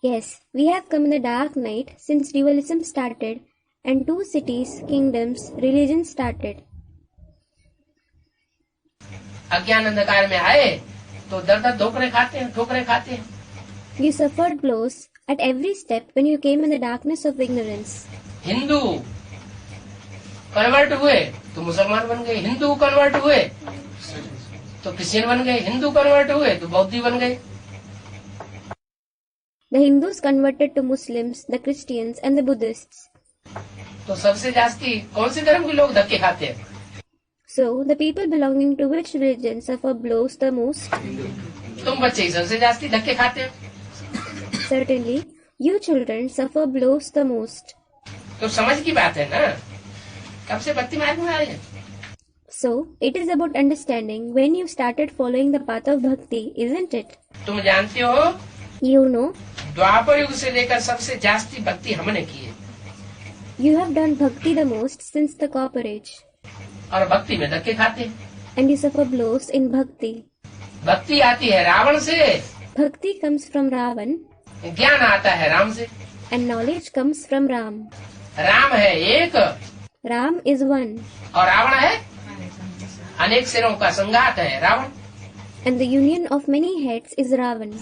Yes, we have come in the dark night since dualism started and 2 cities, kingdoms, religions started. अज्ञान अंधकार में आए तो दर ठोकरे खाते हैं। You suffered blows at every step when you came in the darkness of ignorance. Hindu convert हुए तो मुसलमान बन गए, हिंदू कन्वर्ट हुए तो क्रिश्चियन बन गए, हिंदू कन्वर्ट हुए तो बौद्धी बन गए। The Hindus converted to Muslims, the Christians and the Buddhists. तो सबसे जास्ती कौन से धर्म के लोग धक्के खाते हैं? So, the people belonging to which religion suffer blows the most? तुम बच्चे ही सबसे जास्ती धक्के खाते हो। Certainly, you children suffer blows the most. तो समझ की बात है ना, कब से भक्ति मार्ग में आए हैं। So, it is about understanding when you started following the path of bhakti, isn't it? तुम जानते हो You know, द्वापर युग से लेकर सबसे जास्ती भक्ति हमने की है, you have done bhakti the most since the Copper Age, और भक्ति में धक्के खाते हैं। and you suffer blows in bhakti. भक्ति आती है रावण से, Bhakti comes from Ravan, ज्ञान आता है राम से। and knowledge comes from Ram. Ram है एक Ram is one, और रावण है अनेक सिरों का संगात है Ravan. and the union of many heads is Ravan.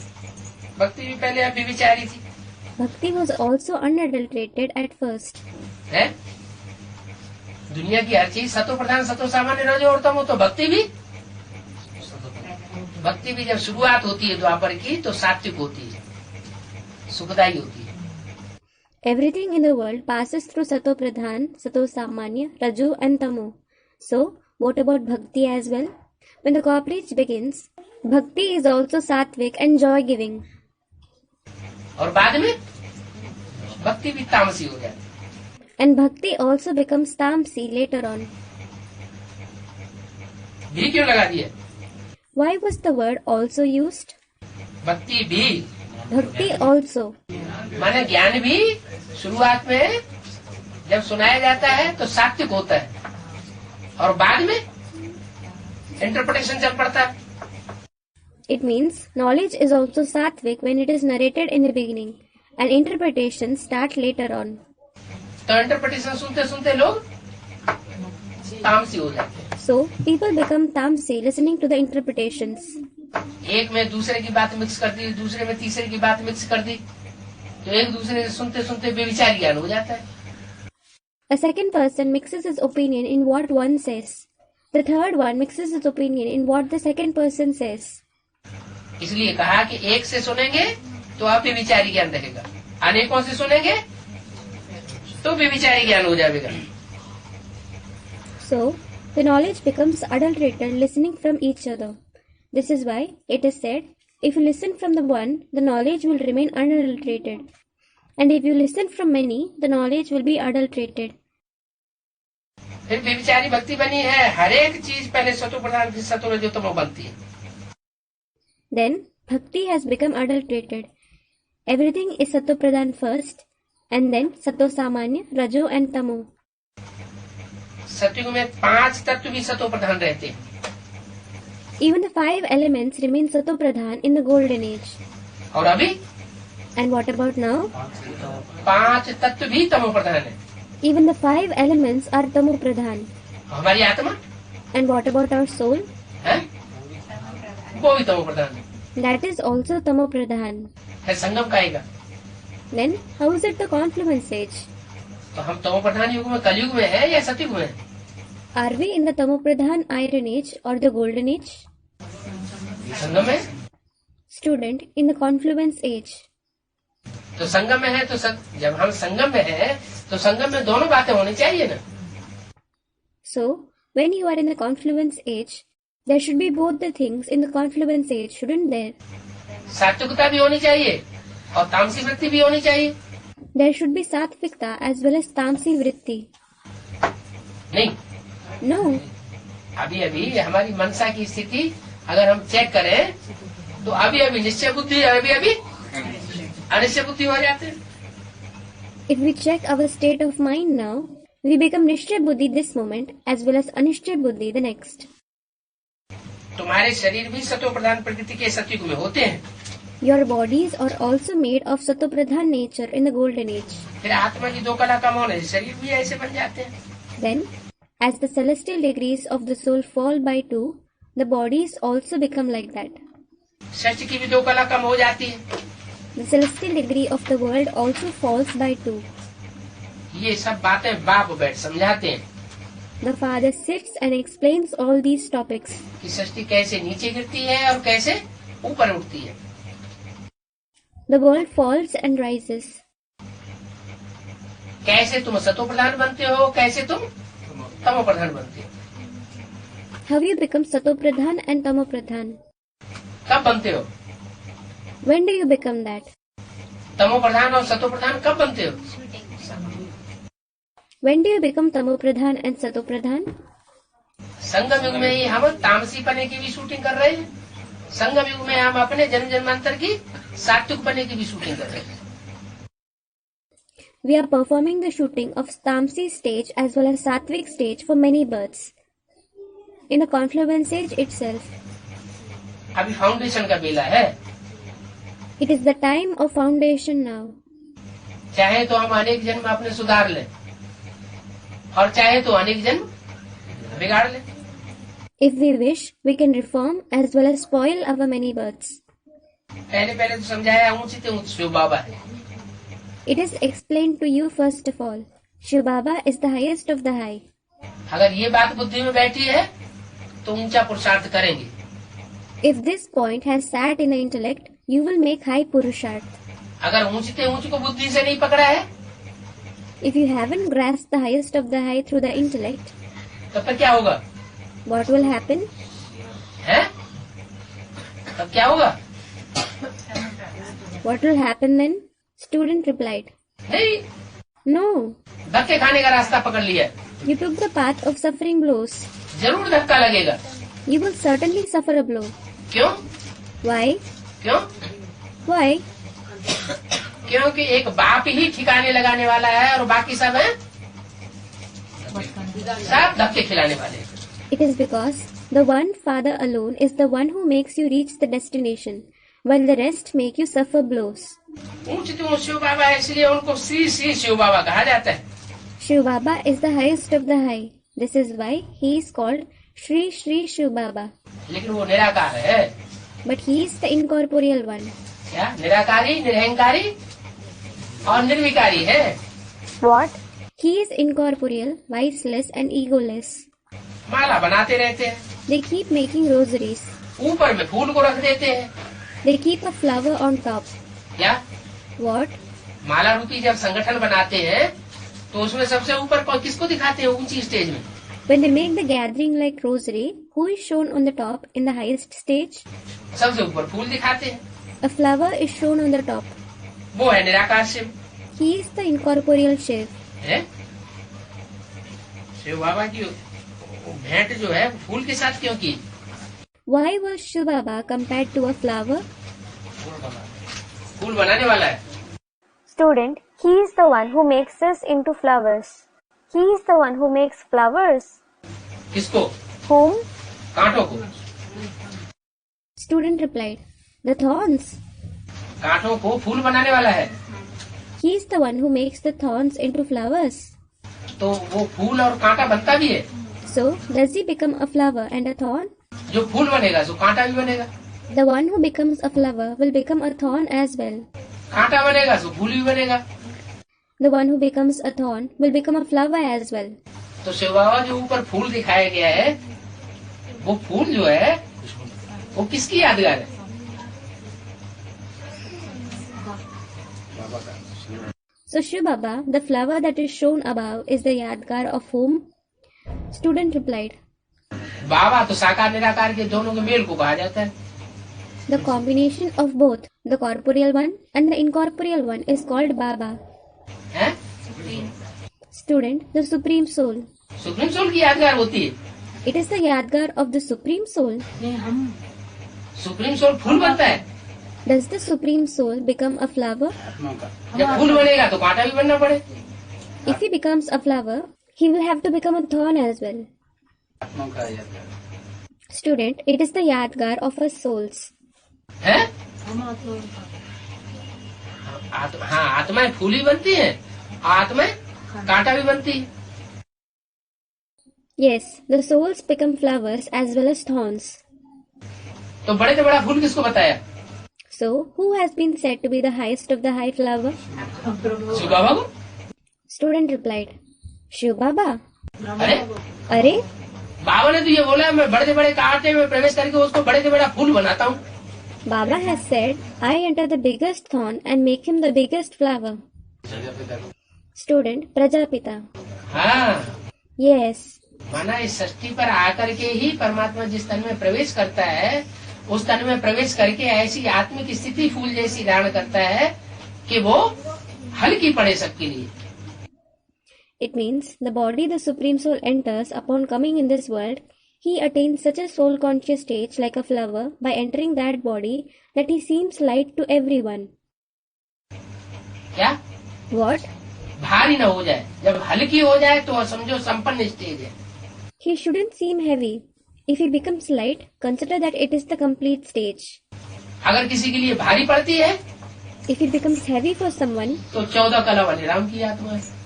भक्ति भी पहले अभी विचारी थी Bhakti was also unadulterated at first. है। दुनिया की हर चीज सतो प्रधान सतो सामान्य रजो और तमो, तो भक्ति भी जब शुरुआत होती है द्वापर की तो सात्विक होती है, सुखदायी होती है। Everything in the world passes through Sato Pradhan, Sato Samanya, Raju and Tamo. So, what about Bhakti as well? When the Copper begins, Bhakti is also sattvic and joy-giving. और बाद में भक्ति भी तामसी हो जाती है। And Bhakti also becomes Tamsi later on. भी क्यों लगा दिया? Why was the word also used? भक्ति भी Bhakti also. माने ज्ञान भी शुरुआत में जब सुनाया जाता है तो सात्विक होता है, और बाद में इंटरप्रिटेशन चल पड़ता है। It means knowledge is also sattvic when it is narrated in the beginning, and interpretations start later on. तो इंटरप्रिटेशन सुनते सुनते लोग तामसी हो जाते हैं। So, people become Tamsi listening to the interpretations. एक में दूसरे की बात मिक्स कर दी, दूसरे में तीसरे की बात मिक्स कर दी, तो एक दूसरे से सुनते सुनते बेविचार ज्ञान हो जाता है। A second person mixes his opinion in what one says. The third one mixes his opinion in what the second person says. इसलिए कहा कि एक से सुनेंगे तो आप बेविचारी ज्ञान रहेगा, अनेकों से सुनेंगे तो बेविचारी ज्ञान हो जाएगा। So, the knowledge becomes adulterated listening from each other. This is why it is said, if you listen from the one, the knowledge will remain unadulterated. And if you listen from many, the knowledge will be adulterated. फिर बेविचारी भक्ति बनी है, हर एक चीज पहले सतो प्रधान फिर सतो रजो तमो बनती है। Then, bhakti has become adulterated. Everything is Sato Pradhan first, and then Sato Samanya, Rajo and Tamo. सतयुग में 5 तत्व भी सतो प्रधान रहते हैं, Even the 5 elements remain Sato Pradhan in the Golden Age. और अभी And what about now? 5 तत्व भी तमो प्रधान है। Even the 5 elements are Tamo Pradhan. हमारी आत्मा And what about our soul? है, वो भी तमो प्रधान है। That is also Tamo Pradhan. है संगम काएगा, Then, how is it the confluence age? तो हम तमो प्रधान युग में कलयुग में है या सतयुग में है? Are we in the Tamo Pradhan Iron Age or the Golden Age? संगम में, Student, in the confluence age. तो संगम में है तो जब हम संगम में है तो संगम में दोनों बातें होनी चाहिए ना। So, when you are in the confluence age, there should be both the things in the confluence age, shouldn't there? सात्विकता भी होनी चाहिए और तामसी वृत्ति भी होनी चाहिए। There should be Sattvikta as well as Tamsi Vritti. नहीं, No, अभी अभी हमारी मनसा की स्थिति अगर हम चेक करें तो अभी अभी निश्चय बुद्धि, अभी अभी अनिश्चय बुद्धि हो जाते हैं। if we check our state of mind now, we become Nishchay Buddhi this moment as well as Anishchay Buddhi the next. तुम्हारे शरीर भी सतो प्रधान प्रकृति के सतयुग में होते हैं, Your bodies are also made of Sato Pradhan nature in the Golden Age. फिर आत्मा की 2 कला कम होने से शरीर भी ऐसे बन जाते हैं। Then, as the celestial degrees of the soul fall by 2, the bodies also become like that. सृष्टि की भी 2 कला कम हो जाती है। The celestial degree of the world also falls by 2. ये सब बातें बाप बैठ समझाते हैं The father sits and explains all these topics. कि सृष्टि कैसे नीचे गिरती है और कैसे ऊपर उठती है। The world falls and rises. कैसे तुम सतो प्रधान बनते हो, कैसे तुम तमो प्रधान बनते हो। How you become Sato Pradhan and Tamo Pradhan? कब बनते हो? When do you become that? तमो प्रधान और सतो प्रधान कब बनते हो? When do you become Tamopradhan and Satopradhan? संगम युग में ही हम तामसी पने की भी शूटिंग कर रहे हैं, संगम युग में हम अपने जन्म जन्मांतर की सात्विक पने की भी शूटिंग कर रहे हैं। We are performing the shooting of Tamsi stage as well as Sattvic stage for many births. In the confluence age itself, अभी फाउंडेशन का बेला है, it is the time of foundation now. चाहे तो हम अनेक जन्म अपने सुधार लें और चाहे तो अनेक जन्म बिगाड़ लें। If we wish, we can reform as well as spoil our many births. पहले तो समझाया ऊंची से ऊंच शिव बाबा है। It is explained to you first of all. Shiv Baba is the highest of the high. अगर ये बात बुद्धि में बैठी है तो ऊंचा पुरुषार्थ करेंगे। If this point has sat in the intellect, you will make high Purusharth. अगर ऊंच से ऊंच को बुद्धि से नहीं पकड़ा है If you haven't grasped the highest of the high through the intellect, तब तक क्या होगा? what will happen? है? तब क्या होगा? What will happen then? Student replied, नहीं, No, धक्के खाने का रास्ता पकड़ लिया, you took the path of suffering blows. जरूर धक्का लगेगा। You will certainly suffer a blow. क्यों? Why? क्यों? Why? क्योंकि एक बाप ही ठिकाने लगाने वाला है और बाकी सब है सब धक्के खिलाने वाले हैं। It is because the one Father alone is the one who makes you reach the destination, while the rest make you suffer blows. ऊंच तो शिव बाबा है, इसलिए उनको श्री श्री शिव बाबा कहा जाता है। Shiv Baba is the highest of the high. This is why he is called Shri Shri Shiv Baba. लेकिन वो निराकार है। But he is the incorporeal one. क्या? निराकारी, निरहंकारी और निर्विकारी है। What? He is incorporeal, viceless and egoless. माला बनाते रहते हैं, They keep making rosaries. ऊपर में फूल को रख देते हैं। They keep a flower on top. क्या? What? माला रूपी जब संगठन बनाते हैं तो उसमें सबसे ऊपर किसको दिखाते हैं ऊंची स्टेज में? When they make the gathering like rosary, who is shown on the top in the highest stage? सबसे ऊपर फूल दिखाते हैं, A flower is shown on the top. वो है निराकार Shiv. He is the incorporeal Shiv. है? शिव बाबा की भेंट जो है फूल के साथ क्यों की? Why was Shiv Baba compared to a flower? फूल बनाने वाला है। Student, he is the one who makes us into flowers. He is the one who makes flowers. किसको? Whom? कांटों को। Student replied, The thorns. कांटों को फूल बनाने वाला है। He is the one who makes the thorns into flowers. तो वो फूल और कांटा बनता भी है। So, does he become a flower and a thorn? जो फूल बनेगा सो कांटा भी बनेगा, The one who becomes a flower will become a thorn as well. कांटा बनेगा सो फूल भी बनेगा। The one who becomes a thorn will become a flower as well. तो शिव बाबा जो ऊपर फूल दिखाया गया है वो फूल जो है वो किसकी यादगार है? So Shiv Baba, the flower that is shown above, is the Yadgar of whom? Student replied, बाबा तो साकार निराकार के दोनों के मेल को कहा जाता है। The combination of both, the corporeal one and the incorporeal one, is called Baba. हैं? Student, the Supreme Soul. Supreme soul की यादगार होती है। It is the Yadgar of the Supreme Soul. नहीं हम सुप्रीम सोल फूल बनता है। Does the Supreme Soul become a flower? जब फूल बनेगा तो कांटा भी बनना पड़े। If he becomes a flower, he will have to become a thorn as well. Student, it is the Yadgar of our souls. है? हम तो हाँ, आत्माएं फूल ही बनती हैं, आत्माएं कांटा भी बनती है। Yes, the souls become flowers as well as thorns. तो बड़े से बड़ा फूल किसको बताया? So, who has been said to be the highest of the high flower? Shiv बाबा को। Student replied, Shiv Baba. अरे अरे, बाबा ने तो ये बोला मैं बड़े से बड़े कांटे में प्रवेश करके उसको बड़े से बड़ा फूल बनाता हूँ। Baba has said, I enter the biggest thorn and make him the biggest flower. Student Prajapita. हाँ, Yes, माना इस सृष्टि पर आकर के ही परमात्मा जिस तन में प्रवेश करता है उस तन में प्रवेश करके ऐसी आत्मिक स्थिति फूल जैसी धारण करता है कि वो हल्की पड़े सबके लिए। It means the body the Supreme Soul enters upon coming in this world, he attains such a soul-conscious stage like a flower by entering that body that he seems light to everyone. क्या What? भारी ना हो जाए, जब हल्की हो जाए तो समझो संपन्न स्टेज है। He shouldn't seem heavy. If he becomes light, consider that it is the complete stage. अगर किसी के लिए भारी पड़ती है If it becomes heavy for someone, तो 14 कला वाले राम की आत्मा है।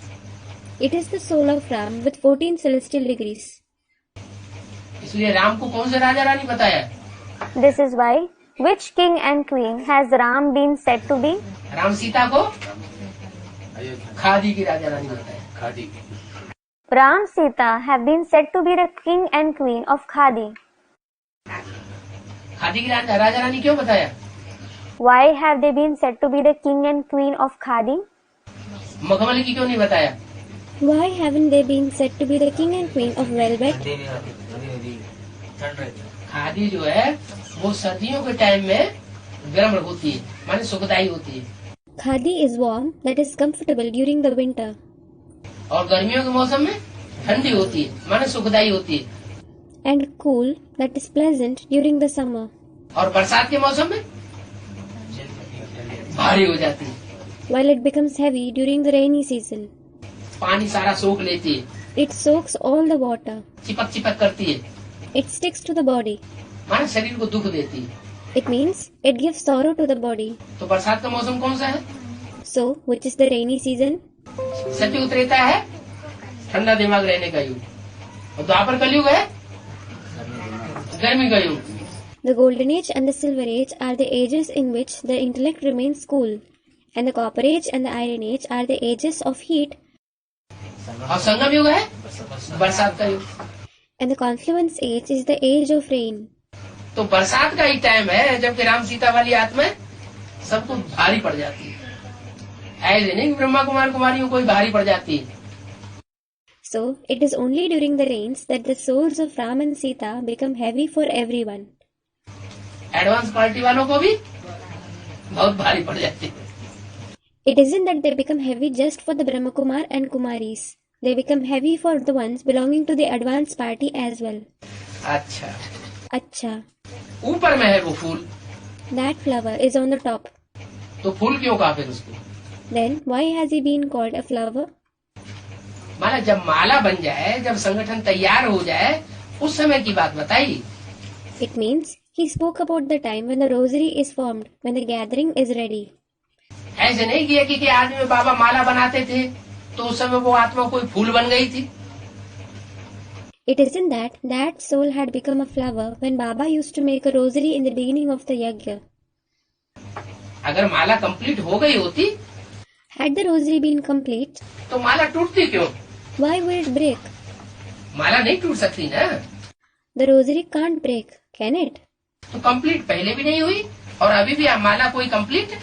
it is the soul of Ram with 14 celestial degrees. इसलिए राम को कौन से राजा रानी बताया? This is why, which king and queen has Ram been said to be? Ram Sita को खादी की राजा रानी बताया। Khadi Ram Sita have been said to be the king and queen of Khadi. Khadi की राजा रानी क्यों बताया? Why have they been said to be the king and queen of Khadi? मखमल की क्यों नहीं बताया? Why haven't they been said to be the king and queen of velvet? Khadi जो है वो सर्दियों के टाइम में गर्म होती है, माने सुखदायी होती है। Khadi is warm, that is comfortable during the winter. और गर्मियों के मौसम में ठंडी होती है, माने सुखदायी होती है। And cool, that is pleasant during the summer. और बरसात के मौसम में भारी हो जाती है, While it becomes heavy during the rainy season. पानी सारा सोख लेती है, It soaks all the water. चिपक चिपक करती है, It sticks to the body. माने शरीर को दुख देती है। It means it gives sorrow to the body. तो बरसात का मौसम कौन सा है? So, which is the rainy season? सतयुग त्रेता है ठंडा दिमाग रहने का युग, और द्वापर कलयुग है गर्मी का युग। The golden age and the silver age are the ages in which the intellect remains cool, and the copper age and the iron age are the ages of heat, और संगम युग है बरसात का युग। and the confluence age is the age of rain. तो बरसात का ही time है जबकि राम सीता वाली आत्मा सबको भारी पड़ जाती है। ऐसे नहीं कि ब्रह्मा कुमार कुमारियों को ही भारी पड़ जाती है। So, it is only during the rains that the souls of Ram and Sita become heavy for everyone. Advance party वालों को भी बहुत भारी पड़ जाती है। It isn't that they become heavy just for the Brahmakumar and Kumaris. They become heavy for the ones belonging to the advanced party as well. अच्छा, Acha, ऊपर में है वो फूल, that flower is on the top. तो फूल क्यों कहा फिर उसको? Then, why has he been called a flower? माला जब माला बन जाए, जब संगठन तैयार हो जाए, उस समय की बात बताई। It means he spoke about the time when the rosary is formed, when the gathering is ready. ऐसे नहीं किया कि आदमी बाबा माला बनाते थे तो उस समय वो आत्मा कोई फूल बन गई थी। It isn't that that soul had become a flower when Baba used to make a rosary in the beginning of the yajna. अगर माला कंप्लीट हो गई होती Had the rosary been complete, तो माला टूटती क्यों? why would it break? माला नहीं टूट सकती ना। The rosary can't break, can it? तो कंप्लीट पहले भी नहीं हुई और अभी भी माला कोई कंप्लीट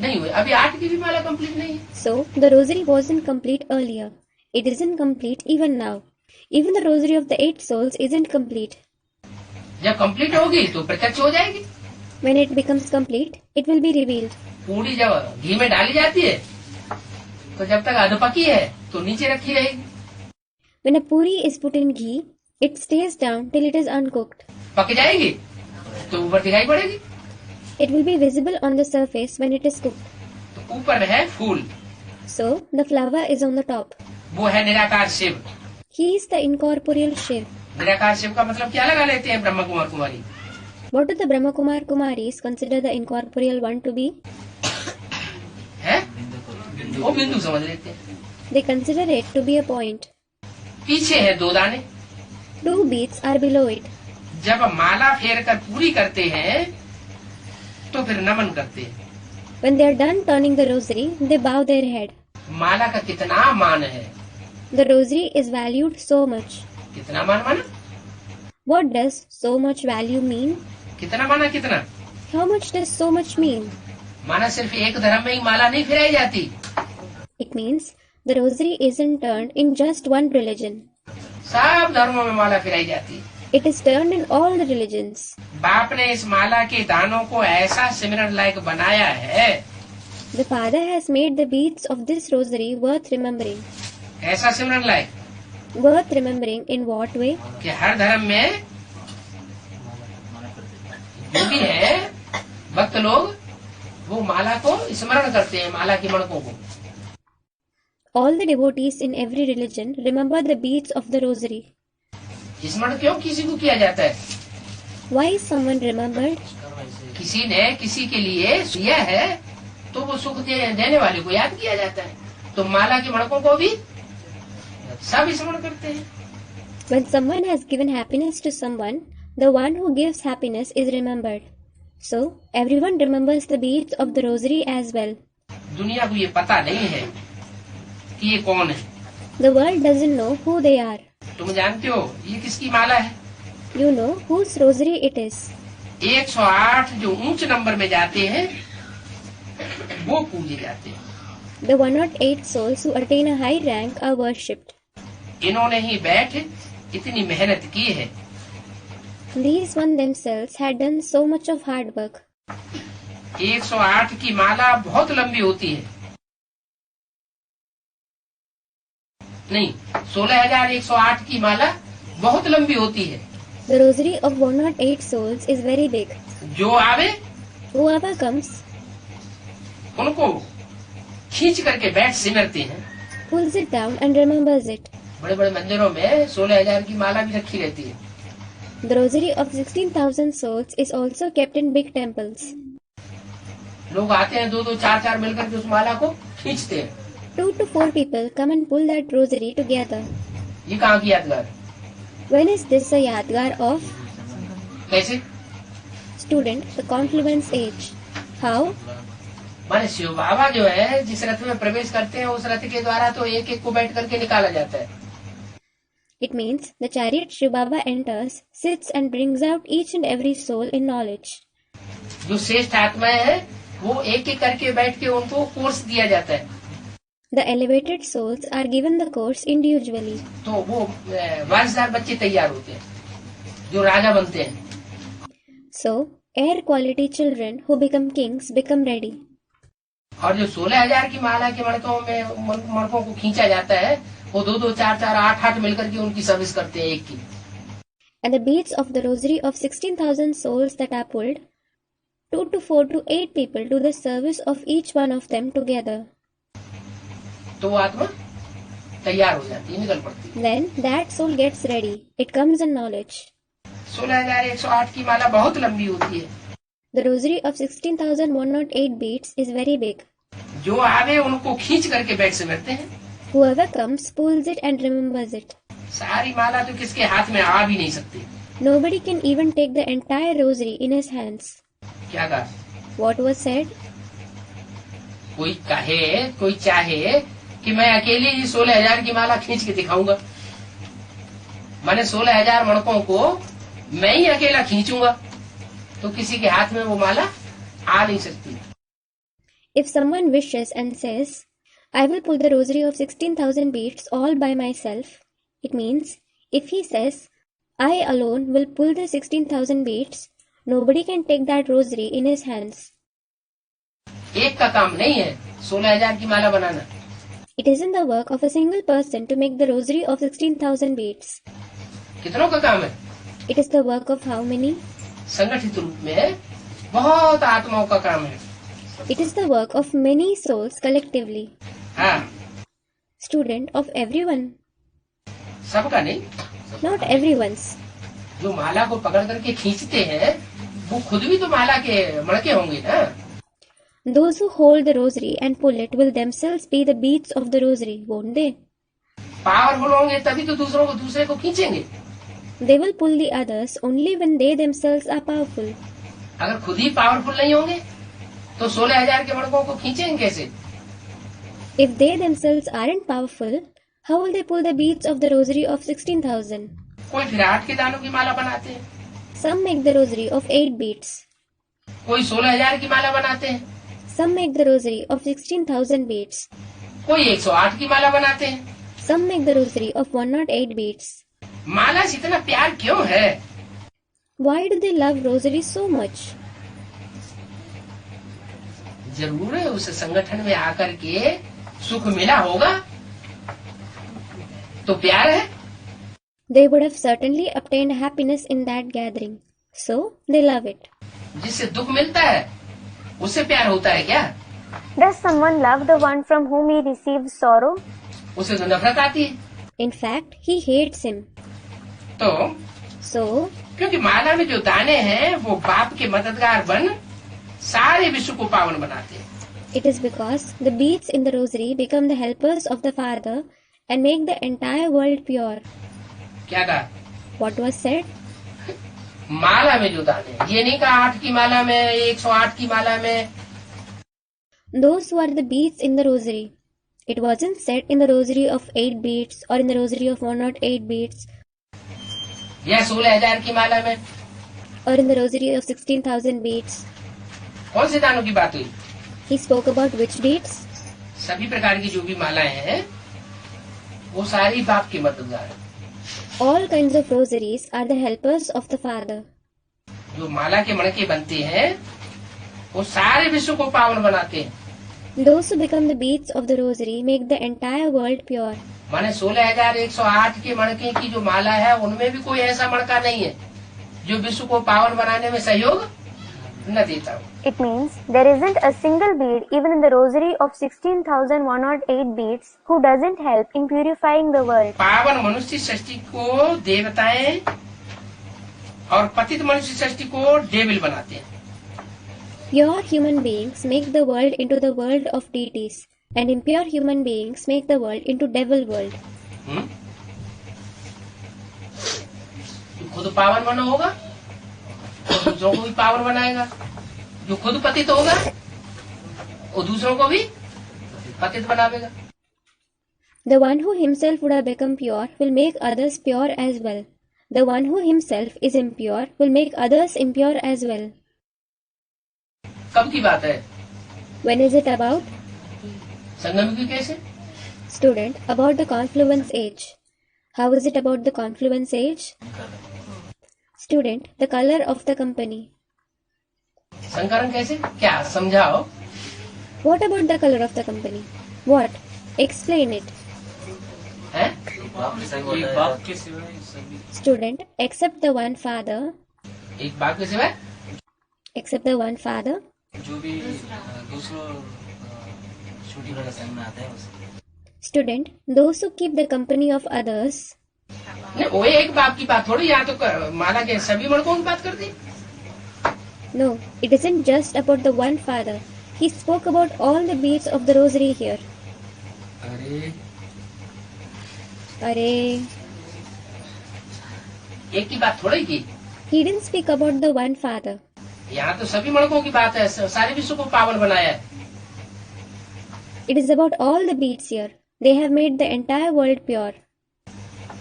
नहीं हुई। अभी 8 की भी माला कंप्लीट नहीं है। So, the rosary wasn't complete earlier. It isn't complete even now. Even the rosary of the 8 souls isn't complete. जब कंप्लीट होगी तो प्रत्यक्ष हो जाएगी। When it becomes complete, it will be revealed. पूरी जब घी में डाली जाती है तो जब तक अधपकी है तो नीचे रखी रहेगी। When a puri is put in ghee, it stays down till it is uncooked. पक जाएगी तो ऊपर दिखाई पड़ेगी। It will be visible on the surface when it is cooked. तो ऊपर है फूल, So, the flower is on the top. वो है निराकार Shiv. He is the incorporeal Shiv. निराकार शिव का मतलब क्या लगा लेते हैं ब्रह्मा कुमार कुमारी? What do the Brahmakumar Kumaris consider the incorporeal one to be? है वो बिंदु समझ लेते हैं। They consider it to be a point. पीछे है 2 दाने। 2 beads are below it. जब माला फेर कर पूरी करते हैं तो फिर नमन करते हैं। When they are done turning the rosary, they bow their head. माला का कितना मान है? The rosary is valued so much. कितना मान माना? What does so much value mean? कितना माना कितना? How much does so much mean? माना सिर्फ एक धर्म में ही माला नहीं फिराई जाती। It means the rosary isn't turned in just one religion. सब धर्मों में माला फिराई जाती है। It is turned in all the religions. बाप ने इस माला के दानों को ऐसा सिमरन लायक बनाया है। The Father has made the beads of this rosary worth remembering. ऐसा सिमरन लायक Worth remembering in what way? कि हर धर्म में जो भी है भक्त लोग वो माला को स्मरण करते हैं, माला की मणकों को। All the devotees in every religion remember the beads of the rosary. स्मरण क्यों किसी को किया जाता है? Why is someone remembered? किसी ने किसी के लिए किया है तो वो सुख देने वाले को याद किया जाता है। तो माला की मणकों को भी सब स्मरण करते हैं। When someone has given happiness to someone, the one who gives happiness is remembered. So, everyone remembers the beads of the rosary as well. दुनिया को ये पता नहीं है कि ये कौन है। The world doesn't know who they are. तुम जानते हो ये किसकी माला है? You know whose rosary it is. 108 जो ऊंच नंबर में जाते हैं वो पूजे जाते हैं। The 108 souls who attain a high rank are worshipped. इन्होंने ही बैठ इतनी मेहनत की है। These one themselves had done so much of hard work. 108 की माला बहुत लंबी होती है। नहीं, 16,108 की माला बहुत लंबी होती है। The rosary of 108 souls is very big. जो आवे Whoever comes उनको खींच करके बैठ सिमरते हैं। pulls it down and remembers it. बड़े बड़े मंदिरों में 16,000 की माला भी रखी रहती है। The rosary of 16,000 souls is also kept in big temples. लोग आते हैं 2-2, 4-4 मिलकर के उस माला को खींचते हैं। 2 to 4 people come and pull that rosary together. ये कहाँ की यादगार? When is this a yadgar of? कैसे? Student, the confluence age. How? माने शिव बाबा जो है जिस रथ में प्रवेश करते हैं उस रथ के द्वारा तो एक एक को बैठ करके निकाला जाता है। It means the chariot Shiv Baba enters, sits and brings out each and every soul in knowledge. जो श्रेष्ठ आत्माएं हैं वो एक एक करके बैठ के उनको कोर्स दिया जाता है। The elevated souls are given the course individually. तो वो वारसदार बच्चे तैयार होते हैं जो राजा बनते हैं। So, air quality children who become kings become ready. और जो 16,000 की माला के मणकों को खींचा जाता है वो 2-2, 4-4, 8-8 मिलकर के उनकी सर्विस करते हैं एक की। And the beads of the rosary of 16,000 souls that are pulled, 2 to 4 to 8 people do the service of each one of them together. तो वो आत्मा तैयार हो जाती है, निकल पड़ती है। Then that soul gets ready. It comes in knowledge. 16,108 की माला बहुत लंबी होती है। The rosary of 16,108 beads is very big. जो आवे उनको खींच करके बैठ सिमरते हैं। Whoever comes pulls it and remembers it. सारी माला तो किसके हाथ में आ भी नहीं सकती। Nobody can even take the entire rosary in his hands. क्या कहा? What was said? कोई कहे, कोई चाहे कि मैं अकेले ही 16,000 की माला खींच के दिखाऊंगा। मैंने 16,000 मणकों को मैं ही अकेला खींचूंगा तो किसी के हाथ में वो माला आ नहीं सकती। If someone wishes and says, I will pull the rosary of 16,000 beads all by myself, it means, if he says, I alone will pull the 16,000 beads, nobody can take that rosary in his hands. एक का काम नहीं है 16,000 की माला बनाना। It isn't the work of a single person to make the rosary of 16,000 beads. कितनों का काम है? It is the work of how many? संगठित रूप में बहुत आत्माओं का काम है। It is the work of many souls collectively. हाँ, Student, of everyone. सबका नहीं। Not everyone's. जो माला को पकड़ करके खींचते हैं वो खुद भी तो माला के मणके होंगे ना। Those who hold the rosary and pull it will themselves be the beads of the rosary, won't they? Powerful होंगे तभी तो दूसरे को खींचेंगे। They will pull the others only when they themselves are powerful. अगर खुद ही पावरफुल नहीं होंगे तो 16,000 के मणकों को खींचेंगे कैसे? If they themselves aren't powerful, how will they pull the beads of the rosary of 16,000? कोई फिर 8 के दानों की माला बनाते हैं, Some make the rosary of 8 beads. कोई 16,000 की माला बनाते हैं, Some make the rosary of 16,000 beads. कोई 108 की माला बनाते हैं। Some make the rosary of 108 beads. माला से इतना प्यार क्यों है? Why do they love rosary so much? जरूर है उस संगठन में आकर के सुख मिला होगा तो प्यार है। They would have certainly obtained happiness in that gathering. So, they love it. जिससे दुख मिलता है उससे प्यार होता है क्या? Does someone love the one from whom he receives sorrow? उसे तो नफरत आती है। In fact, he hates him. तो So, क्योंकि माला में जो दाने हैं वो बाप के मददगार बन सारे विश्व को पावन बनाते हैं। it is because the beads in the rosary become the helpers of the Father and make the entire world pure. क्या कहा? What was said? माला में जो दाने, ये नहीं कहा 8 की माला में, 108 की माला में। Those who are the beads in the rosary. It wasn't said in the rosary of 8 beads or in the rosary of 108 beads या 16,000 की माला में। or in the rosary of 16,000 beads. कौन से दानों की बात हुई? He spoke about which beads? सभी प्रकार की जो भी मालाएं हैं वो सारी बाप की मददगार है। All kinds of rosaries are the helpers of the Father. जो माला के मणके बनते हैं वो सारे विश्व को पावन बनाते हैं। Those who become the beads of the rosary make the entire world pure. माने 16,108 के मणके की जो माला है उनमें भी कोई ऐसा मणका नहीं है जो विश्व को पावन बनाने में सहयोग न देता हो। It means there isn't a single bead even in the rosary of 16,108 beads who doesn't help in purifying the world. पावन मनुष्य सृष्टि को देवताएं और पतित मनुष्य सृष्टि को डेविल बनाते हैं। Pure human beings make the world into the world of deities, and impure human beings make the world into devil world. जो खुद पावन बना होगा तो दूसरों को भी पावन बनाएगा। जो खुद पतित होगा वो दूसरों को भी पतित बनावेगा। The one who himself would have become pure will make others pure as well. The one who himself is impure will make others impure as well. कब की बात है? When is it about? संगम की कैसे? Student, about the confluence age. How is it about the confluence age? Student, the color of the company. संकरण कैसे? क्या समझाओ? What about the color of the company? What? Explain it. हैं? एक बाप के सिवाय सभी Student, except the one Father. एक बाप के सिवाय Except the one Father. जो भी दूसरों छोटी बड़ा संग में आता है उसे Student, those who keep the company of others. नहीं, वो एक बाप की बात थोड़ी। यहाँ तो माला के सभी मणकों की बात करती। No, it isn't just about the one Father. He spoke about all the beads of the rosary here. अरे एक की बात थोड़ी की। He didn't speak about the one Father. यहाँ तो सभी मणकों की बात है। सारे विश्व को पावन बनाया है। It is about all the beads here. They have made the entire world pure.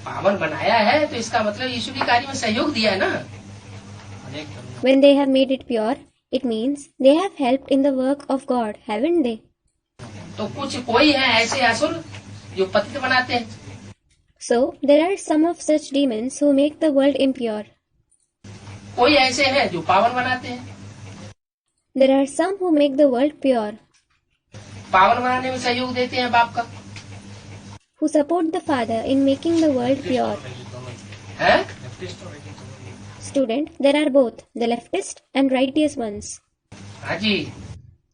पावन बनाया है तो इसका मतलब यीशु के कार्य में सहयोग दिया है ना। When they have made it pure, it means they have helped in the work of God, haven't they? तो कुछ कोई है ऐसे असुर जो पतित बनाते हैं। So, there are some of such demons who make the world impure. कोई ऐसे हैं जो पावन बनाते हैं। There are some who make the world pure, पावन बनाने में सहयोग देते हैं बाप का। who support the Father in making the world pure. है? Student, there are both, the leftist and righteous ones. हाँ जी,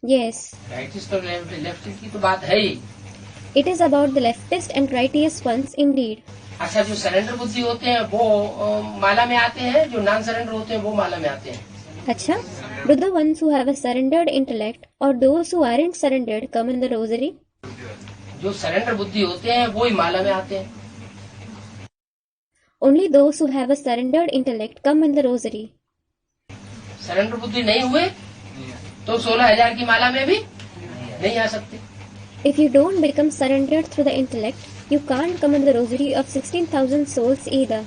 Yes, राइटिस्ट और लेफ्टिस्ट की तो बात है ही। it is about the leftist and righteous ones indeed. अच्छा, जो सरेंडर बुद्धि होते हैं वो माला में आते हैं, जो नॉन सरेंडर होते हैं वो माला में आते हैं। Acha, do the ones who have a surrendered intellect or those who aren't surrendered come in the rosary? जो सरेंडर बुद्धि होते हैं वो ही माला में आते हैं। Only those who have a surrendered intellect come in the rosary. Surrender बुद्धि नहीं हुए तो 16,000 की माला में भी नहीं आ सकते। If you don't become surrendered through the intellect, you can't come in the rosary of 16,000 souls either.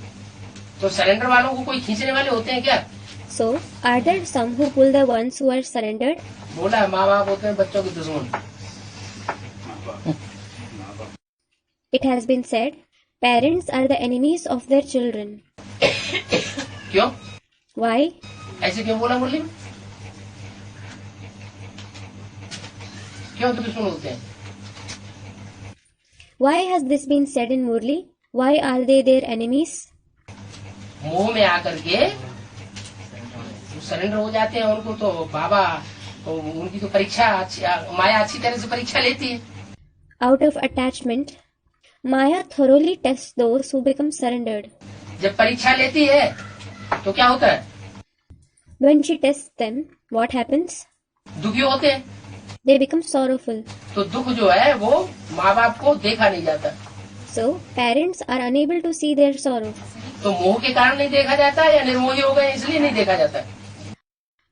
तो सरेंडर वालों को कोई खींचने वाले होते हैं क्या? So, are there some who pull the ones who are surrendered? बोला माँ बाप होते हैं बच्चों के दुश्मन। It has been said, parents are the enemies of their children. क्यों? Why? ऐसे क्यों बोला मुरली में? क्यों दुश्मन होते हैं? Why has this been said in Murli? Why are they their enemies? मोह में आकर के सरेंडर हो जाते हैं उनको, तो बाबा तो उनकी तो परीक्षा माया अच्छी तरह से परीक्षा लेती है। Out of attachment, Maya thoroughly tests those who become surrendered. जब परीक्षा लेती है तो क्या होता है? When she tests them, what happens? दुखी होते हैं। They become sorrowful. तो दुख जो है वो माँ बाप को देखा नहीं जाता, So, parents are unable to see their sorrow. तो मोह के कारण नहीं देखा जाता या निर्मोही हो गए इसलिए नहीं देखा जाता।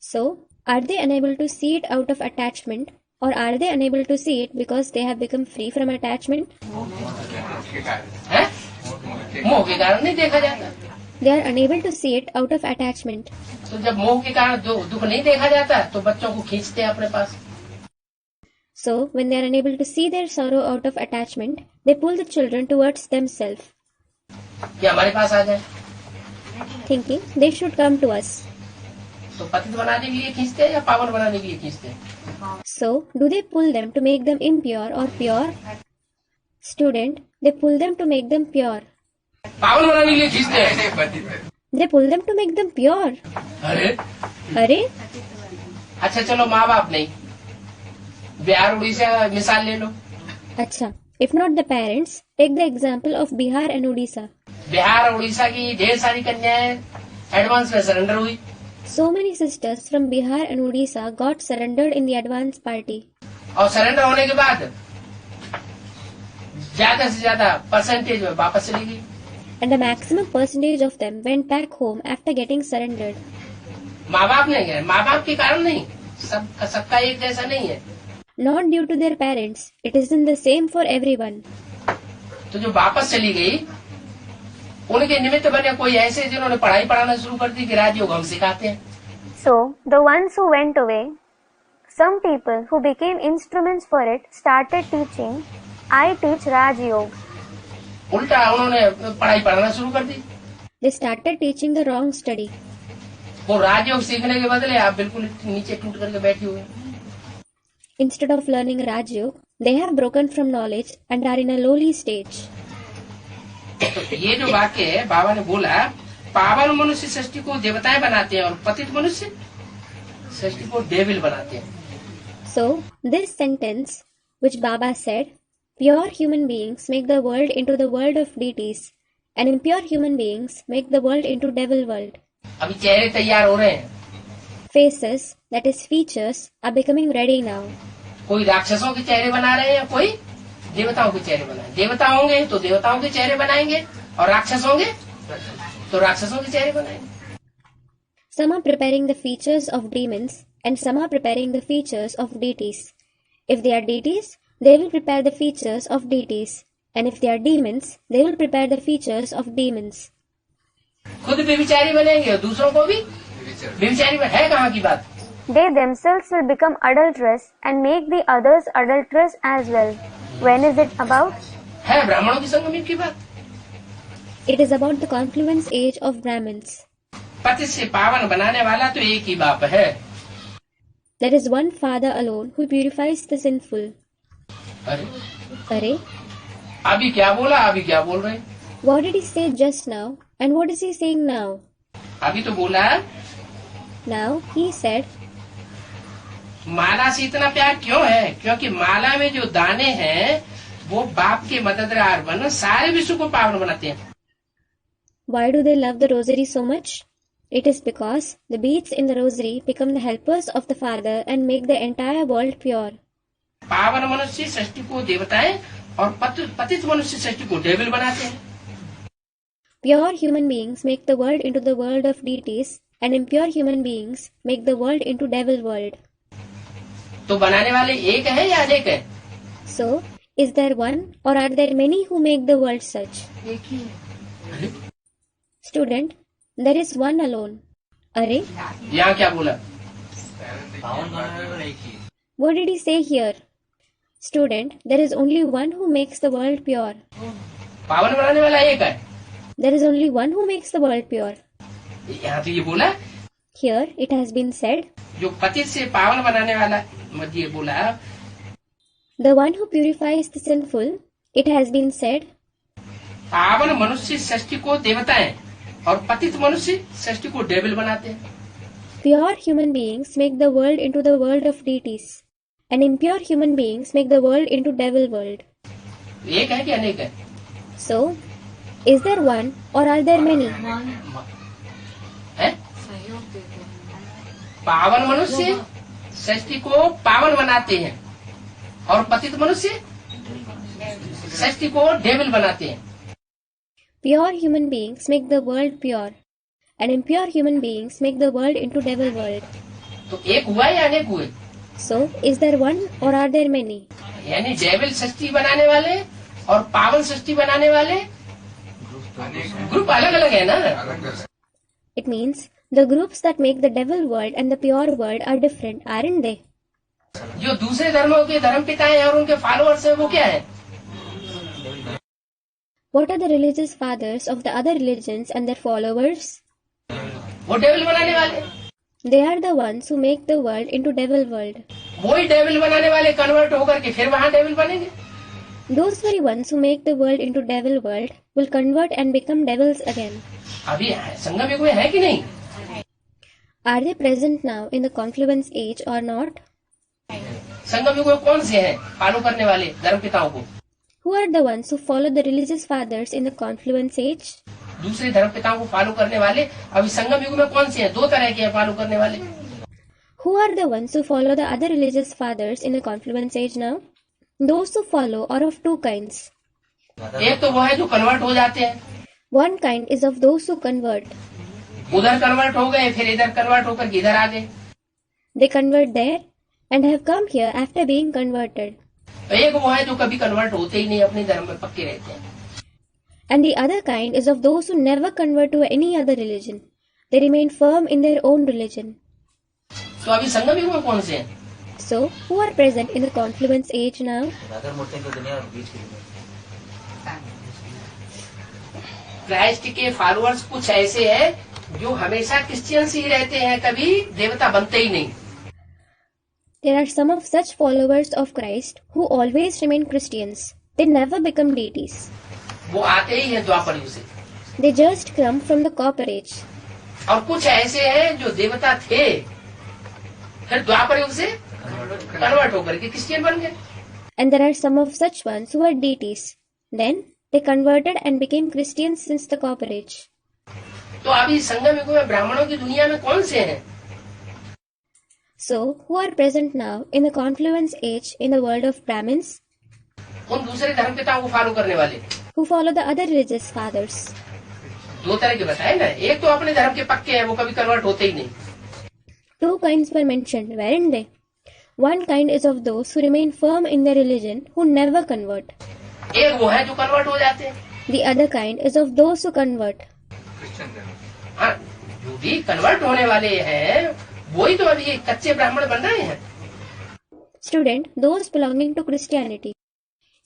So, are they unable to see it out of attachment, or are they unable to see it because they have become free from attachment? है? मोह के कारण नहीं देखा जाता। They are unable to see it out of attachment. तो जब मोह के कारण दुख नहीं देखा जाता तो बच्चों को खींचते हैं अपने पास। So, when they are unable to see their sorrow out of attachment, they pull the children towards themselves, कि हमारे पास आ जाए, thinking they should come to us. तो पतित बनाने के लिए खींचते हैं या पावन बनाने के लिए खींचते हैं? So, do they pull them to make them impure or pure? Student, they pull them to make them pure. पावन बनाने के लिए खींचते हैं। They pull them to make them pure. अरे Arey? अच्छा चलो माँ बाप नहीं, बिहार उड़ीसा मिसाल ले लो। Acha. If not the parents, take the example of Bihar and Odisha. Bihar और उड़ीसा की ढेर सारी कन्याएं एडवांस में सरेंडर हुई, So many sisters from Bihar and Odisha got surrendered in the advance party. और सरेंडर होने के बाद ज्यादा से ज्यादा परसेंटेज में वापस चली गई। And the maximum percentage of them went back home after getting surrendered. माँ बाप नहीं गए, माँ बाप के कारण नहीं, सबका एक जैसा नहीं है। Not due to their parents, it isn't the same for everyone. तो जो वापस चली गई उनके निमित्त बने कोई ऐसे जिन्होंने पढ़ाई पढ़ाना शुरू कर दी कि राजयोग हम सिखाते हैं। So, the ones who went away, some people who became instruments for it started teaching, I teach Raj Yoga. उल्टा उन्होंने पढ़ाई पढ़ाना शुरू कर दी। They started teaching the wrong study. वो राजयोग सीखने के बदले आप बिल्कुल नीचे टूट करके बैठे हुए। Instead of learning Raj Yoga, they have broken from knowledge and are in a lowly stage. तो ये जो वाक्य है बाबा ने बोला, पावन मनुष्य सृष्टि को देवताएं बनाते हैं और पतित मनुष्य सृष्टि को डेविल बनाते हैं। So, this sentence, which Baba said, pure human beings make the world into the world of deities, and impure human beings make the world into devil world. अभी चेहरे तैयार हो रहे हैं, Faces, that is features, are becoming ready now. कोई राक्षसों के चेहरे बना रहे हैं या कोई देवताओं के चेहरे बनाए। देवता होंगे तो देवताओं के चेहरे बनाएंगे और राक्षस होंगे तो राक्षसों के चेहरे बनाएंगे। Some are preparing the features of demons, and some are preparing the features of deities. If they are deities, they will prepare the features of deities, and if they are demons, they will prepare the features of demons. खुद व्यभिचारी बनेंगे और दूसरों को भी व्यभिचारी है। कहाँ की बात? They themselves will become adulterous and make the others adulterous as well. When is it about? है ब्राह्मणों की संगम की बात। It is about the confluence age of Brahmins. पति से पावन बनाने वाला तो एक ही बाप है। There is one Father alone who purifies the sinful. अरे Arey, अभी क्या बोला, अभी क्या बोल रहे? what did he say just now, and what is he saying now? अभी तो बोला Now he said, माला से इतना प्यार क्यों है? क्योंकि माला में जो दाने हैं वो बाप के मददगार बन सारे विश्व को पावन बनाते हैं। why do they love the rosary so much? It is because the beads in the rosary become the helpers of the Father and make the entire world pure. पावन मनुष्य सृष्टि को देवताएं और पतित मनुष्य सृष्टि को डेविल बनाते हैं। Pure human beings make the world into the world of deities, and impure human beings make the world into devil world. तो बनाने वाले एक है या अनेक है? So, is there one, or are there many who make the world such? एक ही है। Student, there is one alone. Arey, यहाँ क्या बोला? पावन बनाने वाला एक ही। what did he say here? Student, there is only one who makes the world pure. पावन बनाने वाला एक है। There is only one who makes the world pure. यहाँ तो ये बोला Here it has been said, जो पतित से पावन बनाने वाला, मत ये बोला the one who purifies the sinful. It has been said, पावन मनुष्य सृष्टि को देवताएं और पतित मनुष्य सृष्टि को डेविल बनाते हैं। Pure human beings make the world into the world of deities, and impure human beings make the world into devil world. एक है कि अनेक है? So, is there one or are there many? है? सहयोग देते हैं। पावन मनुष्य सृष्टि को पावन बनाते हैं और पतित मनुष्य सृष्टि को डेविल बनाते हैं। Pure human beings make the world pure, and impure human beings make the world into devil world. तो एक हुआ या अनेक हुए? So, is there one or are there many? यानी डेविल सृष्टि बनाने वाले और पावन सृष्टि बनाने वाले ग्रुप अलग अलग है ना। It means the groups that make the devil world and the pure world are different, aren't they? जो दूसरे धर्मों के धर्म पिता हैं और उनके फॉलोअर्स हैं वो क्या है? What are the religious fathers of the other religions and their followers? वो डेविल बनाने वाले। They are the ones who make the world into devil world. वही डेविल बनाने वाले कन्वर्ट होकर के फिर वहाँ डेविल बनेंगे। Those very ones who make the world into devil world will convert and become devils again. अभी संगम युग में है कि नहीं? Are they present now in the confluence age or not? संगम युग में कौन से हैं फॉलो करने वाले धर्म पिताओं को? Who are the ones who follow the religious fathers in the confluence age? दूसरे धर्म पिताओं को फॉलो करने वाले अभी संगम युग में कौन से हैं? दो तरह के हैं फॉलो करने वाले। Who are the ones who follow the other religious fathers in the confluence age now? Those who follow are of two kinds. एक तो वो है जो कन्वर्ट हो जाते हैं, One kind is of those who convert. उधर कन्वर्ट हो गए फिर इधर कन्वर्ट होकर इधर आ गए। They convert there and have come here after being converted. एक वो है जो कभी कन्वर्ट होते ही नहीं, अपने धर्म में पक्के रहते हैं। And the other kind is of those who never convert to any other religion. They remain firm in their own religion. तो अभी संगम युग में कौन से हैं? So, who are present in the confluence age now? Radha मूर्ति की दुनिया और बीच की दुनिया। क्राइस्ट के फॉलोअर्स कुछ ऐसे हैं जो हमेशा क्रिश्चियंस ही रहते हैं, कभी देवता बनते ही नहीं। There are some of such followers of Christ who always remain Christians. They never become deities. वो आते ही हैं द्वापर युग से। They just come from the copper age. और कुछ ऐसे हैं जो देवता थे फिर द्वापर युग से कन्वर्ट होकर के क्रिश्चियन बन गए। And there are some of such ones who are deities. Then they converted and became Christians since the copper age. तो अभी संगम युग में ब्राह्मणों की दुनिया में कौन से हैं? So, who are present now in the confluence age in the world of Brahmins? उन दूसरे धर्म पिताओं को फॉलो करने वाले Who follow the other religious fathers. दो तरह के बताए ना, एक तो अपने धर्म के पक्के हैं, वो कभी कन्वर्ट होते ही नहीं। Two kinds were mentioned, weren't they? One kind is of those who remain firm in their religion, who never convert. एक वो है जो कन्वर्ट हो जाते हैं। The other kind is of those who convert. हाँ, जो भी कन्वर्ट होने वाले हैं वही तो अभी कच्चे ब्राह्मण बन रहे हैं। Student, those belonging to Christianity.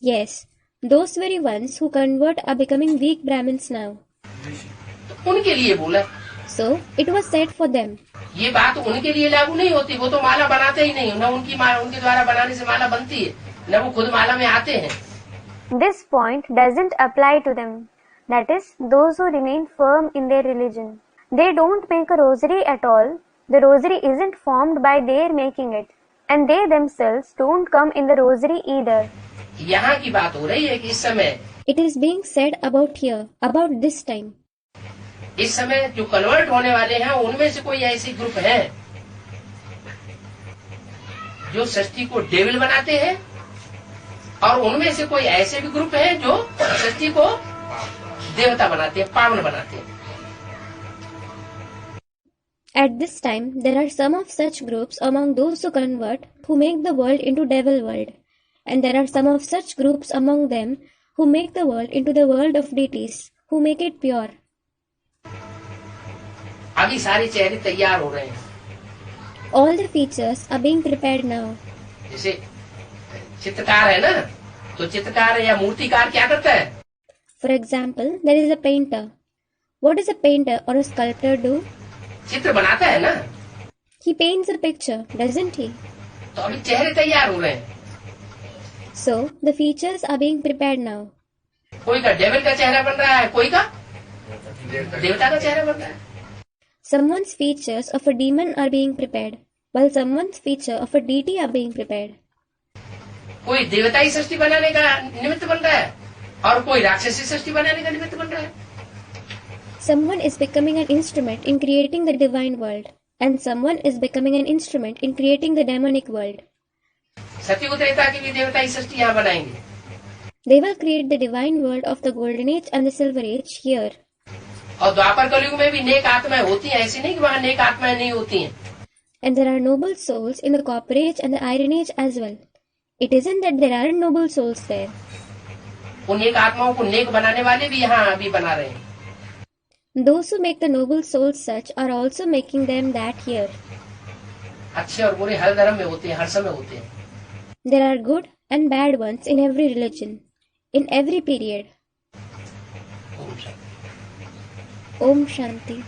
Yes, those very ones who convert are becoming weak Brahmins now. तो उनके लिए बोला, So, it was said for them. ये बात उनके लिए लागू नहीं होती, वो तो माला बनाते ही नहीं, न उनकी माला उनके द्वारा बनाने से माला बनती है, न वो खुद माला में आते हैं। This point doesn't apply to them. That is, those who remain firm in their religion. They don't make a rosary at all. The rosary isn't formed by their making it. And they themselves don't come in the rosary either. यहाँ की बात हो रही है कि इस समय It is being said about here, about this time. इस समय जो कन्वर्ट होने वाले हैं उनमें से कोई ऐसी ग्रुप है जो सृष्टि को डेविल बनाते हैं और उनमें से कोई ऐसे भी ग्रुप हैं जो सृष्टि को देवता बनाते हैं, पावन बनाते हैं। At this time, there are some of such groups among those who convert who make the world into devil world. And there are some of such groups among them who make the world into the world of deities, who make it pure. अभी सारे चेहरे तैयार हो रहे हैं। All the features are being prepared now. जैसे चित्रकार है ना, तो चित्रकार या मूर्तिकार क्या करता है? For example, there is a painter. What does a painter or a sculptor do? चित्र बनाता है ना। He paints a picture, doesn't he? तो अभी चेहरे तैयार हो रहे हैं। So, the features are being prepared now. कोई का डेविल का चेहरा बन रहा है, कोई का देवता का चेहरा बन रहा है। Someone's features of a demon are being prepared, while someone's feature of a deity are being prepared. कोई देवताई सृष्टि बनाने का निमित्त बन रहा है और कोई राक्षसी सृष्टि बनाने का निमित्त बन रहा है। Someone is becoming an instrument in creating the divine world, and someone is becoming an instrument in creating the demonic world. सत्ययुग Treta की भी देवताई सृष्टि यहाँ बनाएंगे। They will create the divine world of the golden age and the silver age here. और द्वापर कलयुग में भी नेक आत्माएं होती हैं, ऐसी नहीं कि वहाँ नेक आत्माएं नहीं होती हैं। And there are noble souls in the copper age and the iron age as well. It isn't that there aren't noble souls there. उन नेक आत्माओं को नेक बनाने वाले भी यहाँ अभी बना रहे हैं। Those who make the noble souls such are also making them that here. अच्छे और बुरे हर धर्म में होते हैं, हर समय होते हैं। There are good and bad ones in every religion, in every period. Om Shanti. Om Shanti.